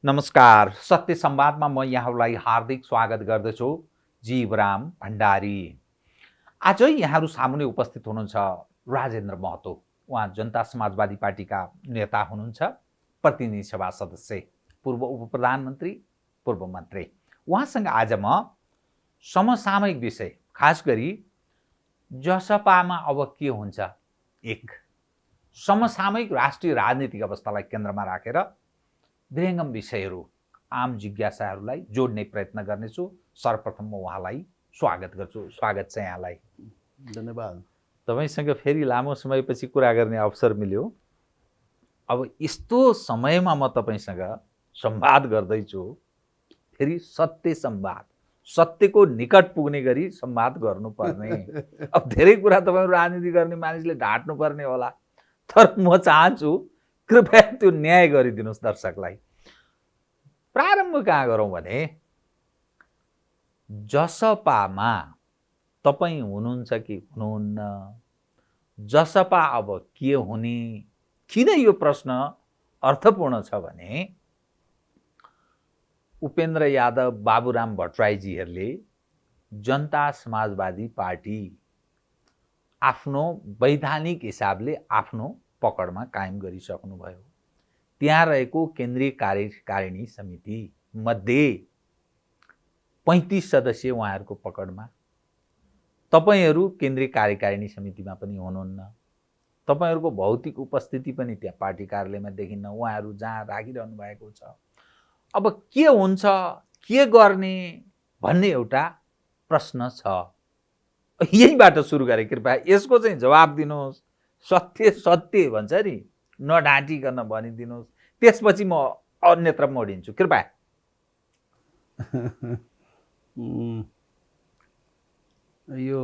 नमस्कार। सत्य संवादमा म यहाँहरूलाई हार्दिक स्वागत गर्दछु। जीवराम भण्डारी। आज यहाँहरू सामुन्ने उपस्थित हुनुहुन्छ राजेन्द्र महतो। उहाँ जनता समाजवादी पार्टीका नेता हुनुहुन्छ, प्रतिनिधि सभा सदस्य, पूर्व उप प्रधानमन्त्री, पूर्व मन्त्री। उहाँसँग आज म समसामयिक विषय, खास गरी जसपामा अब के हुन्छ, एक समसामयिक राष्ट्रिय राजनीतिक अवस्थालाई केन्द्रमा राखेर विहङ्गम विषयहरू, आम जिज्ञासाहरूलाई जोड्ने प्रयत्न गर्नेछु। सर्वप्रथम म उहाँलाई स्वागत गर्छु। स्वागत छ यहाँलाई। धन्यवाद। तपाईसँग फेरि लामो समयपछि कुरा गर्ने अवसर मिल्यो। अब यस्तो समयमा म तपाईसँग संवाद गर्दैछु, फेरि सत्य संवाद, सत्यको निकट पुग्ने गरी संवाद गर्नुपर्ने। अब धेरै कुरा तपाईहरु राजनीति गर्ने मानिसले ढाट्नु पर्ने होला, तर म चाहन्छु कृपया त्यो न्याय गरिदिनुस् दर्शकलाई। प्रारम्भ कहाँ गरौँ भने जसपामा तपाई हुनुहुन्छ कि हुनुहुन्न, जसपा अब के हुने, किन यो प्रश्न अर्थपूर्ण छ भने उपेन्द्र यादव, बाबुराम भट्टराईजीहरूले जनता समाजवादी पार्टी आफ्नो वैधानिक हिसाबले आफ्नो पकडमा कायम गरिसक्नुभयो। त्यहाँ रहेको केन्द्रीय कार्यकारिणी समिति मध्ये 35 सदस्य उहाँहरूको पकडमा। तपाईहरु केन्द्रीय कार्यकारिणी समितिमा पनि हुनुहुन्न। तपाईहरुको भौतिक उपस्थिति पनि त्यहाँ पार्टी कार्यालयमा देखिन्न। उहाँहरू जहाँ राखिरहनु भएको छ। अब के हुन्छ, के गर्ने भन्ने एउटा प्रश्न छ। यहीबाट सुरु गरे। कृपया यसको चाहिँ जवाब दिनुहोस्। सत्य सत्य भन्छ नि, नढाँटिकन भनिदिनुहोस्। त्यसपछि म अन्यत्र मोडिन्छु। कृपया। यो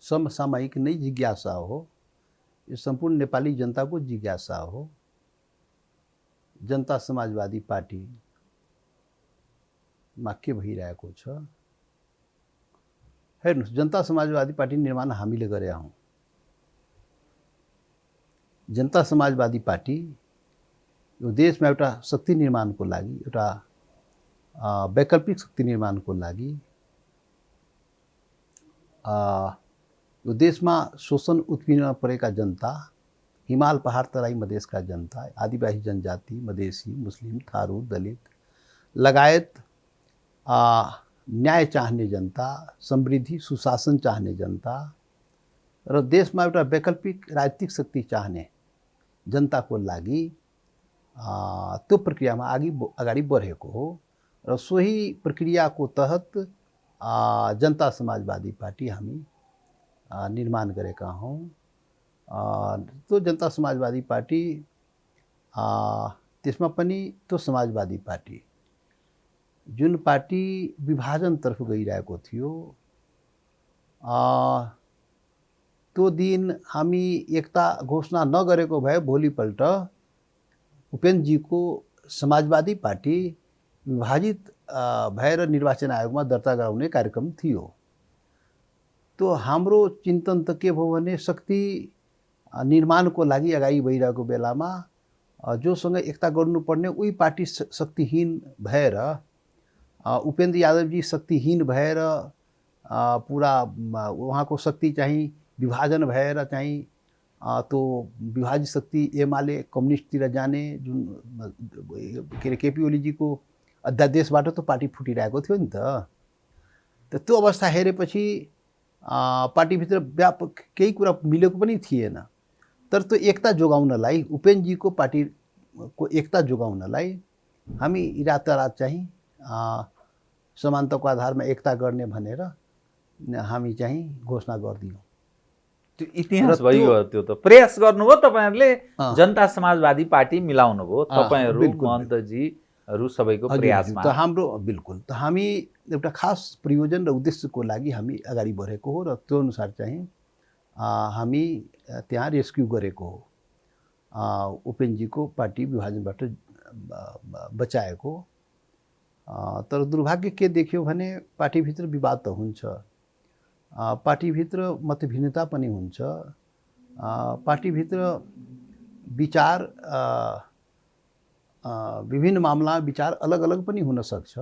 समसामयिक नै जिज्ञासा हो। यो सम्पूर्ण नेपाली जनताको जिज्ञासा हो। जनता समाजवादी पार्टीमा के भइरहेको छ। हेर्नुस्, जनता समाजवादी पार्टी निर्माण हामीले गरेका हौं। जनता समाजवादी पार्टी यो देशमा एउटा शक्ति निर्माणको लागि, एउटा वैकल्पिक शक्ति निर्माणको लागि, यो देशमा शोषण उत्पीडनमा परेका जनता, हिमाल पहाड तराई मधेसका जनता, आदिवासी जनजाति, मधेसी, मुस्लिम, थारू, दलित लगायत न्याय चाहने जनता, समृद्धि सुशासन चाहने जनता र देशमा एउटा वैकल्पिक राजनीतिक शक्ति चाहने जनताको लागि त्यो प्रक्रियामा अगाडि बढेको हो र सोही प्रक्रियाको तहत जनता समाजवादी पार्टी हामी निर्माण गरेका हौं। त्यो जनता समाजवादी पार्टी त्यसमा पनि त्यो समाजवादी पार्टी जुन पार्टी विभाजनतर्फ गइरहेको थियो, त्यो दिन हामी एकता घोषणा नगरेको भए भोलिपल्ट उपेन्द्रजीको समाजवादी पार्टी विभाजित भएर निर्वाचन आयोगमा दर्ता गराउने कार्यक्रम थियो। त्यो हाम्रो चिन्तन त के भयो भने शक्ति निर्माणको लागि अगाडि बढिरहेको बेलामा जोसँग एकता गर्नुपर्ने उही पार्टी शक्तिहीन भएर, उपेन्द्र यादवजी शक्तिहीन भएर, पुरा उहाँको शक्ति चाहिँ विभाजन भएर चाहिँ त्यो विभाजित शक्ति एमाले कम्युनिस्टतिर जाने, जुन के अरे केपी ओलीजीको अध्यादेशबाट त पार्टी फुटिरहेको थियो नि त। त्यो अवस्था हेरेपछि पार्टीभित्र व्यापक केही कुरा मिलेको पनि थिएन। तर त्यो एकता जोगाउनलाई, उपेन्द्रजीको पार्टीको एकता जोगाउनलाई हामी रातारात चाहिँ समानताको आधारमा एकता गर्ने भनेर हामी चाहिँ घोषणा गरिदियौँ। त्यो इतिहास भइगयो। त्यो त प्रयास गर्नुभयो तपाईहरुले। जनता समाजवादी पार्टी मिलाउनु भयो तपाईहरु, महन्तजीहरु सबैको प्रयासमा। त हाम्रो बिल्कुल त हामी एउटा खास प्रयोजन र उद्देश्यको लागि हामी अगाडि बढेको हो र त्यो अनुसार चाहिँ हामी त्यहाँ रेस्क्यु गरेको हो। उपेन्द्रजीको पार्टी विभाजनबाट बचाएको। तर दुर्भाग्य के देख्यो भने पार्टीभित्र विवाद त हुन्छ, पार्टीभित्र मतभिन्नता पनि हुन्छ, पार्टीभित्र विचार विभिन्न मामला विचार अलग अलग पनि हुन सक्छ।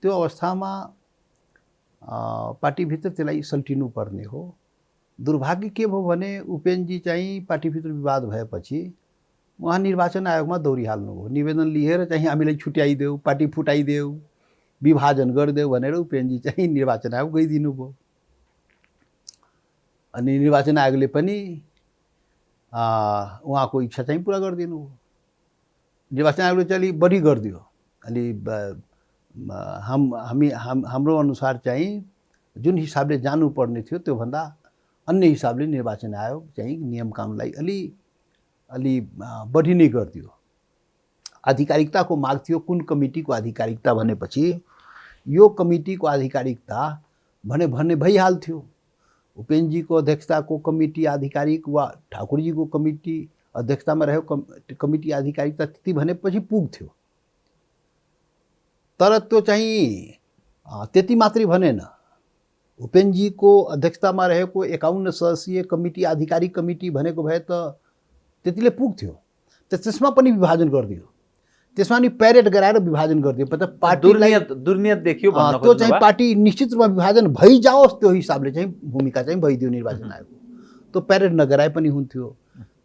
त्यो अवस्थामा पार्टीभित्र त्यसलाई सल्टिनु पर्ने हो। दुर्भाग्य के भयो भने उपेन्द्रजी चाहिँ पार्टीभित्र विवाद भएपछि उहाँ निर्वाचन आयोगमा दौडिहाल्नुभयो। निवेदन लिएर चाहिँ हामीलाई छुट्याइदेऊ, पार्टी फुटाइदेऊ, विभाजन गरिदेऊ भनेर उपेन्द्रजी चाहिँ निर्वाचन आयोग गइदिनु भयो। अनि निर्वाचन आयोगले पनि उहाँको इच्छा चाहिँ पुरा गरिदिनु भयो। निर्वाचन आयोगले चाहिँ बढी गरिदियो। अनि हाम्रो अनुसार चाहिँ जुन हिसाबले जानुपर्ने थियो त्योभन्दा अन्य हिसाबले निर्वाचन आयोग चाहिँ नियम कानुनलाई अलि बढी नै गरिदियो। आधिकारिकताको माग थियो। कुन कमिटीको आधिकारिकता भनेपछि यो कमिटीको आधिकारिकता भन्ने भइहाल्थ्यो। उपेन्द्रजीको अध्यक्षताको कमिटी आधिकारिक वा ठाकुरजीको कमिटी अध्यक्षतामा रहेको कमिटी आधिकारिकता त्यति भनेपछि पुग्थ्यो। तर त्यो चाहिँ त्यति मात्रै भनेन। उपेन्द्रजीको अध्यक्षतामा रहेको 51 सदस्यीय कमिटी आधिकारिक कमिटी भनेको भए त त्यतिले पुग्थ्यो। त्यसमा पनि विभाजन गरिदियो। त्यसमा नि प्यारेड गराएर विभाजन गरिदियो। मतलब पार्टीलाई दुर्नियत देखियो भन्न त्यो चाहिँ पार्टी निश्चित रूपमा विभाजन भइजाओस् त्यो हिसाबले चाहिँ भूमिका चाहिँ भइदियो निर्वाचन आयोगको। त्यो प्यारेड नगराए पनि हुन्थ्यो।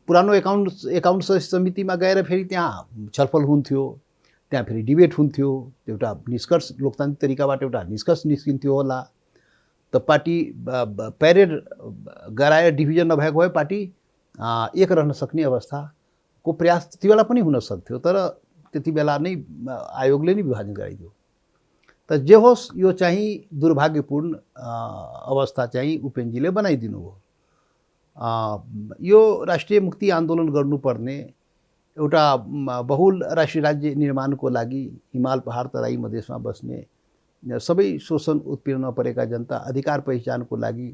पुरानो 51 सदस्य समितिमा गएर फेरि त्यहाँ छलफल हुन्थ्यो, त्यहाँ फेरि डिबेट हुन्थ्यो, एउटा निष्कर्ष लोकतान्त्रिक तरिकाबाट एउटा निष्कर्ष निस्किन्थ्यो होला। त पार्टी प्यारेड गराएर डिभिजन नभएको भए पार्टी एक रहन सक्ने अवस्थाको प्रयास त्यति बेला पनि हुन सक्थ्यो। तर त्यति बेला नै आयोगले नै विभाजन गराइदियो। त जे होस् यो चाहिँ दुर्भाग्यपूर्ण अवस्था चाहिँ उपेन्द्रजीले बनाइदिनु हो। यो राष्ट्रिय मुक्ति आन्दोलन गर्नुपर्ने एउटा बहुल राष्ट्रिय राज्य निर्माणको लागि हिमाल पहाड तराई मधेसमा बस्ने सबै शोषण उत्पीडनमा परेका जनता अधिकार पहिचानको लागि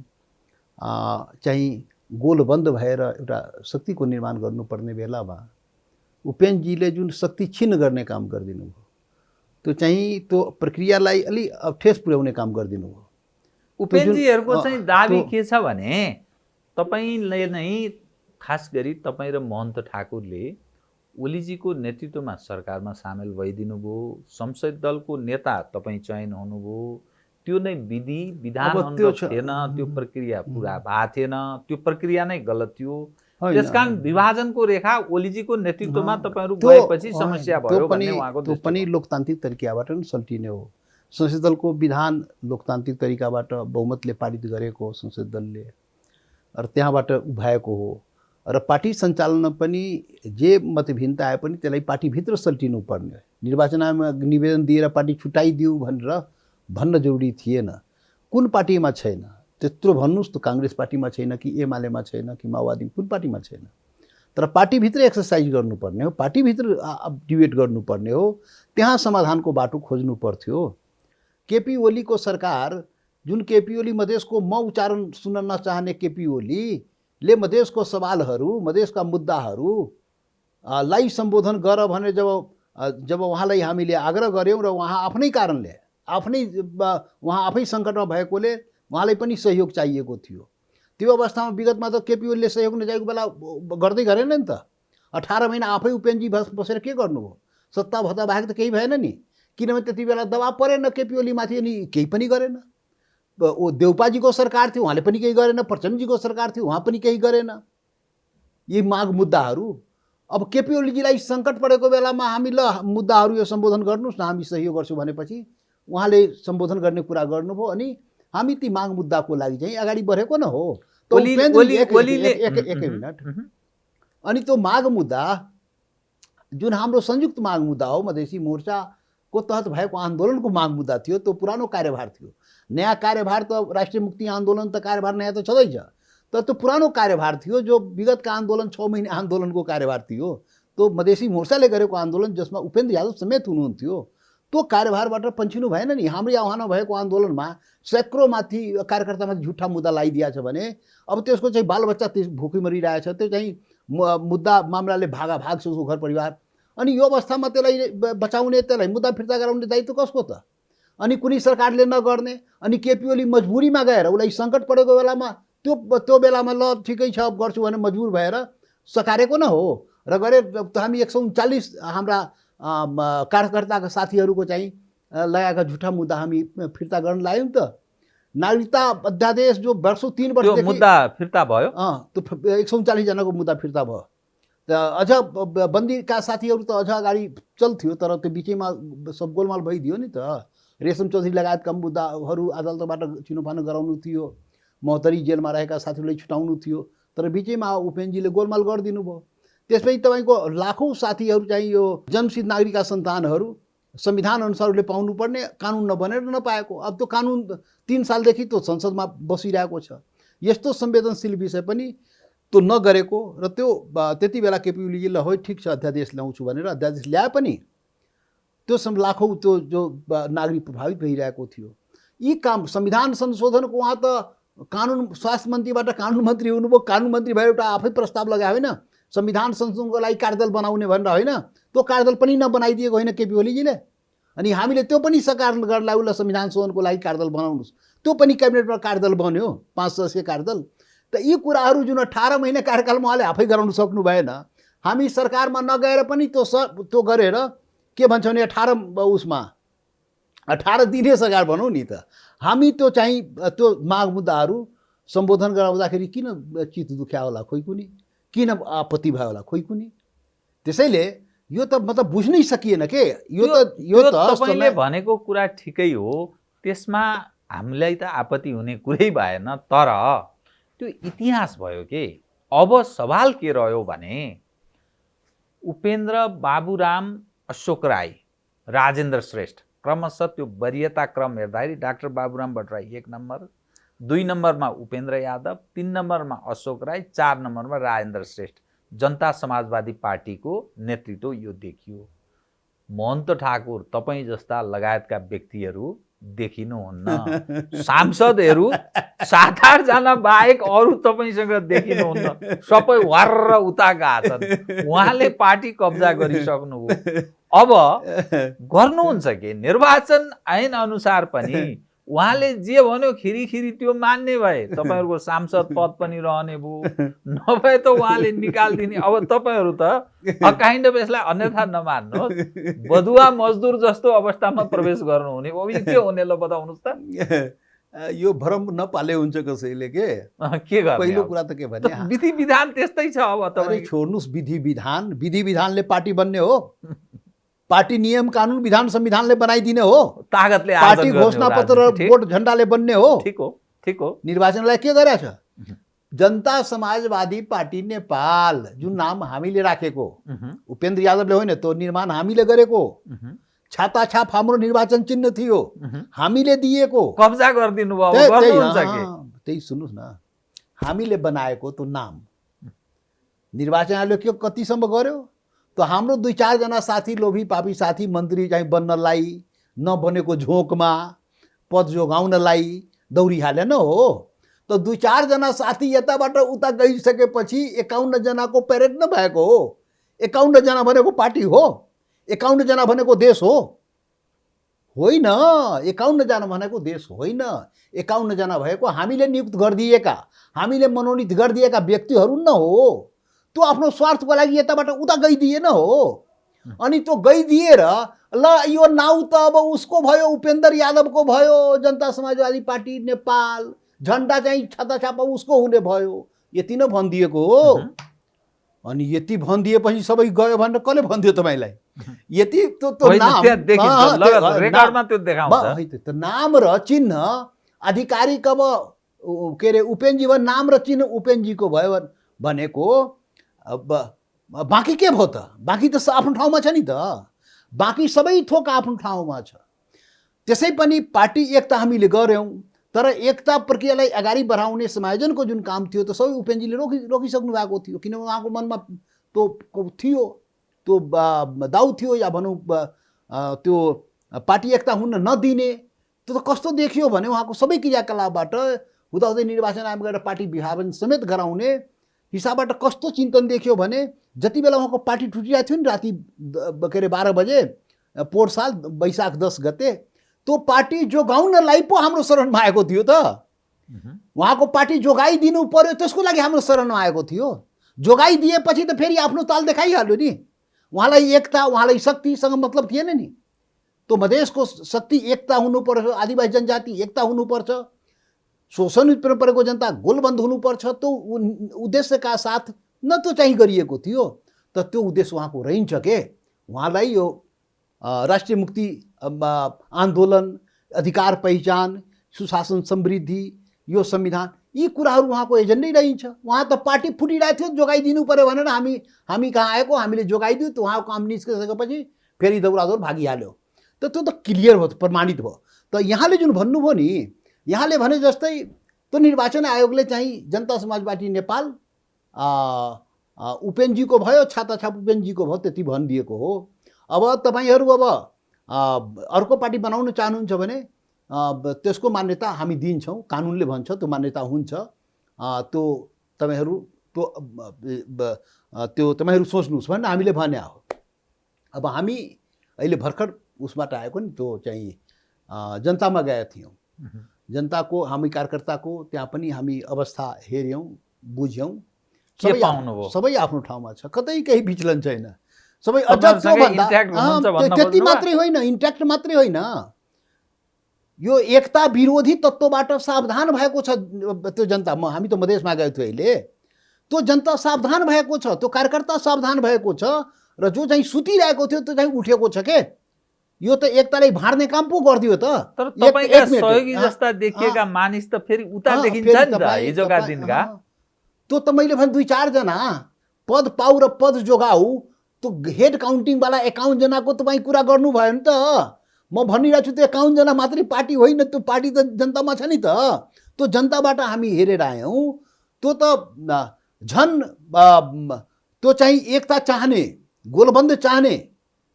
चाहिँ गोलबन्द भएर एउटा शक्तिको निर्माण गर्नुपर्ने बेलामा उपेन्द्रजीले जुन शक्ति छिन्न गर्ने काम गरिदिनु भयो, त्यो चाहिँ त्यो प्रक्रियालाई अलि ठेस पुर्याउने काम गरिदिनु भयो। उपेन्द्रजीहरूको चाहिँ दाबी के छ भने तपाईले नै खास गरी तपाईँ र महन्त ठाकुरले ओलीजीको नेतृत्वमा सरकारमा सामेल भइदिनु भयो। संसद दलको नेता तपाईँ चयन हुनुभयो। त्यो नै विधि विधान थिएन, त्यो प्रक्रिया पुरा भएको थिएन, त्यो प्रक्रिया नै गलत थियो। त्यसकारण विभाजनको रेखा ओलीजीको नेतृत्वमा तपाईहरु गएपछि समस्या भयो भन्ने उहाँको त्यो पनि लोकतान्त्रिक तरिकाबाट नै सल्टिने हो। संसद दलको विधान लोकतान्त्रिक तरिकाबाट बहुमतले पारित गरेको संसद दलले र त्यहाँबाट उभाएको हो। र पार्टी सञ्चालनमा पनि जे मतभिन्नता आए पनि त्यसलाई पार्टीभित्र सल्टिनु पर्ने। निर्वाचन आयोगमा निवेदन दिएर पार्टी छुटाइदिऊ भनेर भन्न जरुरी थिएन। कुन पार्टीमा छैन त्यत्रो भन्नुस् त कांग्रेस पार्टीमा छैन कि एमालेमा छैन कि माओवादी कुन पार्टीमा छैन। तर पार्टीभित्र एक्सरसाइज गर्नुपर्ने हो, पार्टीभित्र डिबेट गर्नुपर्ने हो, त्यहाँ समाधानको बाटो खोज्नु पर्थ्यो। केपी ओलीको सरकार जुन केपी ओली मधेसको म उच्चारण सुन्न नचाहने केपी ओलीले मधेसको सवालहरू मधेसका मुद्दाहरू लाई सम्बोधन गर भनेर जब उहाँलाई हामीले आग्रह गर्यौं र उहाँ आफ्नै कारणले उहाँ आफै सङ्कटमा भएकोले उहाँलाई पनि सहयोग चाहिएको थियो। त्यो अवस्थामा विगतमा त केपी ओलीले सहयोग नचाहेको बेला गर्दै गरेन नि त। 18 महिना आफै उपेन्द्रजी बसेर के गर्नुभयो? सत्ता भत्ता बाहेक त केही भएन नि। किनभने त्यति बेला दबाब परेन केपी ओलीमाथि अनि केही पनि गरेन। देउपाजीको सरकार थियो, उहाँले पनि केही गरेन। प्रचण्डजीको सरकार थियो, उहाँ पनि केही गरेन। यी माग मुद्दाहरू अब केपी ओलीजीलाई सङ्कट परेको बेलामा हामी ल मुद्दाहरू यो सम्बोधन गर्नुस् न, हामी सहयोग गर्छौँ भनेपछि उहाँले सम्बोधन गर्ने कुरा गर्नुभयो। अनि हामी ती माग मुद्दाको लागि चाहिँ अगाडि बढेको न हो। एकै मिनट। अनि त्यो माग मुद्दा जुन हाम्रो संयुक्त माग मुद्दा हो, मधेसी मोर्चाको तहत भएको आन्दोलनको माग मुद्दा थियो, त्यो पुरानो कार्यभार थियो। नयाँ कार्यभार त राष्ट्रिय मुक्ति आन्दोलन त कार्यभार नयाँ त छँदैछ, तर त्यो पुरानो कार्यभार थियो जो विगतका आन्दोलन 6 महिने आन्दोलनको कार्यभार थियो। त्यो मधेसी मोर्चाले गरेको आन्दोलन जसमा उपेन्द्र यादव समेत हुनुहुन्थ्यो, त्यो कार्यभारबाट पन्छिनु भएन नि। हाम्रो आह्वानमा भएको आन्दोलनमा सैकड़ौंमाथि कार्यकर्तामाथि झुट्टा मुद्दा लगाइदिएको छ भने अब त्यसको चाहिँ बालबच्चा भोकै मरिरहेछ। त्यो चाहिँ मुद्दा मामलाले भागाभाग छ उसको घर परिवार। अनि यो अवस्थामा त्यसलाई बचाउने, त्यसलाई मुद्दा फिर्ता गराउने दायित्व कसको त? अनि कुनै सरकारले नगर्ने, अनि केपी ओली मजबुरीमा गएर उसलाई सङ्कट परेको बेलामा त्यो बेलामा ल ठिकै छ गर्छु भने मजबुर भएर सकारेको न हो। र गरे त हामी 139 हाम्रा कार्यकर्ताका साथीहरूको चाहिँ लगाएका झुटा मुद्दा हामी फिर्ता गर्न लाग्यौँ नि त। नागरिकता अध्यादेश जो वर्षौँ 3 त्यो वर्षदेखि मुद्दा फिर्ता भयो। त्यो 139 जनाको मुद्दा फिर्ता भयो। त अझ बन्दीका साथीहरू त अझ अगाडि चल्थ्यो, तर त्यो बिचैमा सब गोलमाल भइदियो नि त। रेशम चौधरी लगायतका मुद्दाहरू अदालतबाट छिनोफानो गराउनु थियो, महोत्तरी जेलमा रहेका साथीहरूलाई छुटाउनु थियो, तर बिचैमा उपेन्द्रजीले गोलमाल गरिदिनु भयो। त्यसपछि तपाईँको लाखौँ साथीहरू चाहिँ यो जन्मसिद्ध नागरिकका सन्तानहरू संविधान अनुसारले पाउनुपर्ने कानुन नबनेर नपाएको। अब त्यो कानुन 3 सालदेखि त्यो संसदमा बसिरहेको छ। यस्तो संवेदनशील विषय पनि त्यो नगरेको र त्यो त्यति बेला केपी ओलीजीले हो ठिक छ अध्यादेश ल्याउँछु भनेर अध्यादेश ल्याए पनि त्यो लाखौँ त्यो जो नागरिक प्रभावित भइरहेको थियो। यी काम संविधान संशोधनको उहाँ त कानुन स्वास्थ्य मन्त्रीबाट कानुन मन्त्री हुनुभयो। कानुन मन्त्री भएर एउटा आफै प्रस्ताव लगायो होइन, संविधान संशोधनको लागि कार्यदल बनाउने भनेर होइन, त्यो कार्यदल पनि नबनाइदिएको होइन केपी ओलीजीले। अनि हामीले त्यो पनि सकार गर्नलाई उसलाई संविधान संशोधनको लागि कार्यदल बनाउनुहोस्, त्यो पनि क्याबिनेटमा कार्यदल बन्यो 5 सदस्यीय कार्यदल। त यी कुराहरू जुन 18 महिना कार्यकालमा उहाँले आफै गराउनु सक्नु भएन। हामी सरकारमा नगएर पनि त्यो गरेर के भन्छ भने 18 दिने सरकार भनौँ नि त। हामी त्यो चाहिँ त्यो माग मुद्दाहरू सम्बोधन गराउँदाखेरि किन चित्त दुख्या होला खोइ कुनी, किन आपत्ति भयो होला खोइ कुनी। त्यसैले यो त मतलब बुझ्नै सकिएन के। यो त तपाईले भनेको कुरा ठिकै हो, त्यसमा हामीलाई त आपत्ति हुने कुरै भएन। तर त्यो इतिहास भयो के। अब सवाल के रह्यो भने उपेन्द्र, बाबुराम, अशोक राई, राजेन्द्र श्रेष्ठ क्रमशः त्यो वरियता क्रम हेर्दाखेरि डाक्टर बाबुराम भट्टराई 1 नम्बर, 2 नम्बरमा उपेन्द्र यादव, 3 नम्बरमा अशोक राई, 4 नम्बरमा राजेन्द्र श्रेष्ठ जनता समाजवादी पार्टीको नेतृत्व यो देखियो। महन्त ठाकुर तपाईँ जस्ता लगायतका व्यक्तिहरू देखिनुहुन्न। सांसदहरू 7-8 जना बाहेक अरू तपाईँसँग देखिनुहुन्न। सबै वार उता गएका छन्। उहाँले पार्टी कब्जा गरिसक्नुभयो। अब गर्नुहुन्छ के, निर्वाचन ऐन अनुसार पनि उहाँले जे भन्यो खिरी त्यो मान्ने भए तपाईहरुको सांसद पद पनि रहने भयो, नभए त उहाँले निकाल्दिने। अब तपाईहरु त काइन्ड अफ यसलाई अन्यथा नमान्नुहोस्, बदुवा मजदुर जस्तो अवस्थामा प्रवेश गर्नुहुने हो। यो के हुने ल बताउनुस् त। यो भ्रम नपाले हुन्छ कसैले के गर्ने। पहिलो कुरा त के भने विधि विधान त्यस्तै छ। अब तपाई छोड्नुस् विधि विधानले पार्टी बन्ने हो। पार्टी नियम कानुन विधान संविधानले बनाइदिने हो। तागतले पार्टी घोषणा पत्र बोर्ड झण्डाले बन्ने हो। ठीक हो। निर्वाचनलाई के गरेछ? जनता समाजवादी पार्टी नेपाल जुन नाम हामीले राखेको, उपेन्द्र यादवले होइन, त्यो निर्माण हामीले गरेको। छाताछाप हाम्रो निर्वाचन चिन्ह थियो, हामीले दिएको। कब्जा गरिदिनु भयो। गर्नुहुन्छ के? त्यही सुन्नुस् न, हामीले बनाएको त्यो नाम निर्वाचन आयोगले के कतिसम्म गर्यो? तो हाम्रो 2-4 जना साथी लोभी पापी साथी मन्त्री चाहिँ बन्नलाई नबनेको झोकमा पद जोगाउनलाई दौडिहालेन हो। तो 2-4 जना साथी यताबाट उता गइसकेपछि 51 जनाको पेरेड नभएको हो। 51 जना भनेको पार्टी हो, 51 जना भनेको देश हो। होइन, 51 जना भनेको देश होइन। 51 जना भएको हामीले नियुक्त गरिदिएका, हामीले मनोनित गरिदिएका व्यक्तिहरू न हो। त्यो आफ्नो स्वार्थको लागि यताबाट उता गइदिएन हो। अनि त्यो गइदिएर ल यो नाउ त अब उसको भयो, उपेन्द्र यादवको भयो, जनता समाजवादी पार्टी नेपाल झण्डा चाहिँ छाताछाप उसको हुने भयो, यति नै भनिदिएको हो। अनि यति भनिदिएपछि सबै गयो भनेर कसले भनिदियो तपाईलाई? यति त्यो नाम रेकर्डमा त्यो देखाउँछ। त्यो नाम र चिन्ह आधिकारिक अब के अरे उपेन्द्रजी नाम र चिन्ह उपेन्द्रजीको भयो भनेको अब बाँकी के भयो त? बाँकी त आफ्नो ठाउँमा छ नि त। बाँकी सबै थोक आफ्नो ठाउँमा छ। त्यसै पनि पार्टी एकता हामीले गर्यौँ, तर एकता प्रक्रियालाई अगाडि बढाउने समायोजनको जुन काम थियो त्यो सबै उपेन्द्रजीले रोकिसक्नु भएको थियो। किनभने उहाँको मनमा त्यो थियो, त्यो दाउ थियो, या भनौँ त्यो पार्टी एकता हुन नदिने। त्यो त कस्तो देखियो भने उहाँको सबै क्रियाकलापबाट हुँदाहुँदै निर्वाचन आयोगबाट पार्टी विभाजन समेत गराउने हिसाबबाट कस्तो चिन्तन देखियो भने जति बेला उहाँको पार्टी टुटिरहेको थियो नि राति के अरे 12 बजे पोहोर साल वैशाख 10 गते, त्यो पार्टी जोगाउनलाई पो हाम्रो शरणमा आएको थियो त। उहाँको पार्टी जोगाइदिनु पर्यो, त्यसको लागि हाम्रो शरणमा आएको थियो। जोगाइदिएपछि त फेरि आफ्नो ताल देखाइहाल्यो नि। उहाँलाई एकता, उहाँलाई शक्तिसँग मतलब थिएन नि। त्यो मधेसको शक्ति एकता हुनुपर्छ, आदिवासी जनजाति एकता हुनुपर्छ, शोषणित परेको जनता गोलबन्द हुनुपर्छ। त्यो उद्देश्यका साथ न त्यो चाहिँ गरिएको थियो, त त्यो उद्देश्य उहाँको रहन्छ के। उहाँलाई यो राष्ट्रिय मुक्ति आन्दोलन, अधिकार पहिचान, सुशासन समृद्धि, यो संविधान, यी कुराहरू उहाँको एजेन्डै रहन्छ। उहाँ त पार्टी फुटिरहेको थियो, जोगाइदिनु पऱ्यो भनेर हामी कहाँ आएको, हामीले जोगाइदियो, त उहाँको काम निस्किसकेपछि फेरि दौडादौड भागिहाल्यो। त त्यो त क्लियर भयो, प्रमाणित भयो। त यहाँले जुन भन्नुभयो नि, यहाँले भने जस्तै त्यो निर्वाचन आयोगले चाहिँ जनता समाजवादी नेपाल उपेन्द्रजीको भयो, छाताछाप उपेन्द्रजीको भयो, त्यति भनिदिएको हो। अब तपाईँहरू अब अर्को पार्टी बनाउन चाहनुहुन्छ भने त्यसको मान्यता हामी दिन्छौँ, कानुनले भन्छ त्यो मान्यता हुन्छ। त्यो तपाईँहरू तपाईँहरू सोच्नुहोस् भनेर हामीले भने हो। अब हामी अहिले भर्खर उसबाट आएको नि, त्यो चाहिँ जनतामा गएका थियौँ। जनताको, हामी कार्यकर्ताको त्यहाँ पनि हामी अवस्था हेऱ्यौँ, बुझ्यौँ। सबै आफ्नो ठाउँमा छ, कतै केही विचलन छैन। सबै अझ त्यति मात्रै होइन, इन्ट्याक्ट मात्रै होइन, यो एकता विरोधी तत्त्वबाट सावधान भएको छ त्यो जनता। हामी त मधेसमा गएको थियो अहिले, त्यो जनता सावधान भएको छ, त्यो कार्यकर्ता सावधान भएको छ, र जो चाहिँ सुतिरहेको थियो त्यो चाहिँ उठेको छ के। यो त एकतालाई भाँड्ने काम पो गरिदियो त। तर तपाईका सहयोगी जस्ता देखिएका मानिस त फेरि उता देखिन्छ नि त हिजोका दिनका। त्यो त मैले भने 2-4 जना पद पाउ र पद जोगाऊ, त्यो हेड काउन्टिङवाला 51 जनाको तपाईँ कुरा गर्नु भयो नि त। म भनिरहेको छु त्यो 51 जना मात्रै पार्टी होइन, त्यो पार्टी त जनतामा छ नि त। त्यो जनताबाट हामी हेरेर आयौँ। त्यो त झन् त्यो चाहिँ एकता चाहने, गोलबन्द चाहने,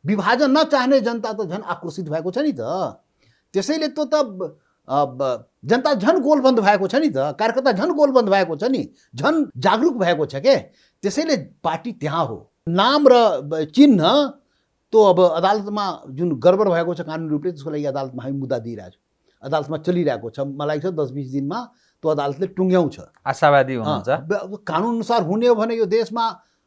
विभाजन नचाहने जनता त झन् आक्रोशित भएको छ नि त। त्यसैले त्यो त जनता झन् गोलबन्द भएको छ नि त, कार्यकर्ता झन् गोलबन्द भएको छ नि, झन् जागरुक भएको छ के। त्यसैले पार्टी त्यहाँ हो। नाम र चिन्ह त्यो अब अदालतमा जुन गडबड भएको छ कानुनी रूपले, त्यसको लागि अदालतमा हामी मुद्दा दिइरहेको छौँ, अदालतमा चलिरहेको छ। मलाई छ 10-20 दिनमा त्यो अदालतले टुङ्ग्याउँछ। आशावादी हुनुहुन्छ? कानुनअनुसार हुने हो भने यो देशमा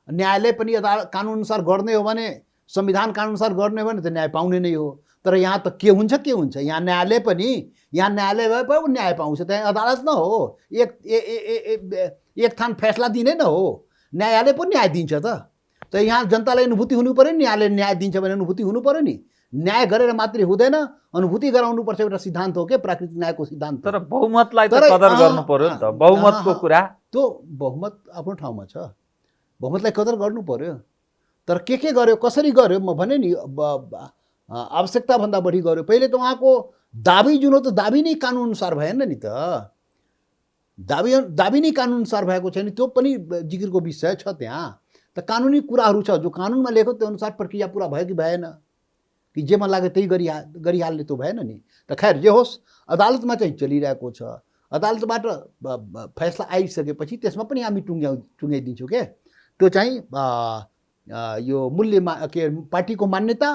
न्यायालय पनि कानुनअनुसार गर्ने हो भने, संविधान कानुनअनुसार गर्ने हो भने त न्याय पाउने नै हो। तर यहाँ त के हुन्छ, यहाँ न्यायालय पनि, यहाँ न्यायालय भए पो न्याय पाउँछ, त्यहाँ अदालत न हो। एक थान फैसला दिने न हो, न्यायालय पो न्याय दिन्छ त। त यहाँ जनतालाई अनुभूति हुनु पऱ्यो नि, न्यायालय न्याय दिन्छ भने अनुभूति हुनु पऱ्यो नि। न्याय गरेर मात्रै हुँदैन, अनुभूति गराउनुपर्छ, एउटा सिद्धान्त हो के, प्राकृतिक न्यायको सिद्धान्त। तर बहुमतलाई त कदर गर्नु पर्यो नि त, बहुमतको कुरा। त्यो बहुमत आफ्नो ठाउँमा छ, बहुमतलाई कदर गर्नु पर्यो। तर के गर्यो, कसरी गर्यो, म भने नि आवश्यकताभन्दा बढी गर्यो। पहिले त उहाँको दाबी जुन हो, त दाबी नै कानुनअनुसार भएन नि त। दाबी नै कानुनअनुसार भएको छैन, त्यो पनि जिकिरको विषय छ। त्यहाँ त कानुनी कुराहरू छ, जो कानुनमा लेख्यो त्यो अनुसार प्रक्रिया पुरा भयो कि भएन, कि जे मन लाग्यो त्यही गरिहाल्ने त्यो भएन नि त। खैर जे होस्, अदालतमा चाहिँ चलिरहेको छ। अदालतबाट फैसला आइसकेपछि त्यसमा पनि हामी टुङ्ग्याइदिन्छौँ के। त्यो चाहिँ यो के पार्टीको मान्यता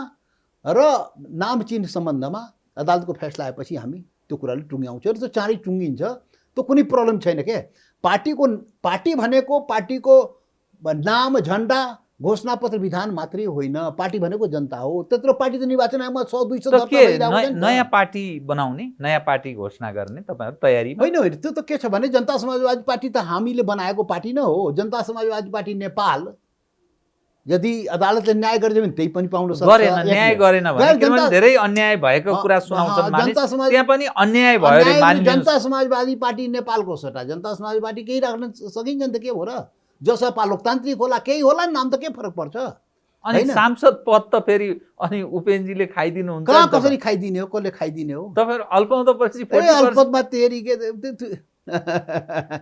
र नाम चिन्ह सम्बन्धमा अदालतको फैसला आएपछि हामी त्यो कुराले टुङ्ग्याउँछौँ, र त्यो चाँडै टुङ्गिन्छ। त्यो कुनै प्रब्लम छैन के। पार्टी भनेको पार्टीको नाम, झन्डा, घोषणापत्र, विधान मात्रै होइन। पार्टी भनेको जनता हो। त्यत्रो पार्टी त निर्वाचन आयोगमा 100-200 नयाँ पार्टी बनाउने, नयाँ पार्टी घोषणा गर्ने तपाईँहरू तयारी होइन? त्यो त के छ भने, जनता समाजवादी पार्टी त हामीले बनाएको पार्टी न हो। जनता समाजवादी पार्टी नेपाल यदि अदालतले न्याय गरिदियो भने त्यही पनि पाउन सक्छ। न्याय गरेन भने धेरै अन्याय भएको कुरा सुनाउँछन् मानिस, त्यहाँ पनि अन्याय भयो रे मानिन्छ। जनता समाजवादी पार्टी नेपालको सट्टा जनता समाजवादी पार्टी केही राख्न सकिन्छ नि त, के हो र? जसपा लोकतान्त्रिक होला, केही होला, नाम त के फरक पर्छ? अनि सांसद पद त फेरि अनि उपेन्द्रजीले खाइदिनुहुन्छ? कहाँ कसरी खाइदिने हो, कसले खाइदिने हो? तपाईँहरू अल्पमतपछि अल्पमतमा तेरी के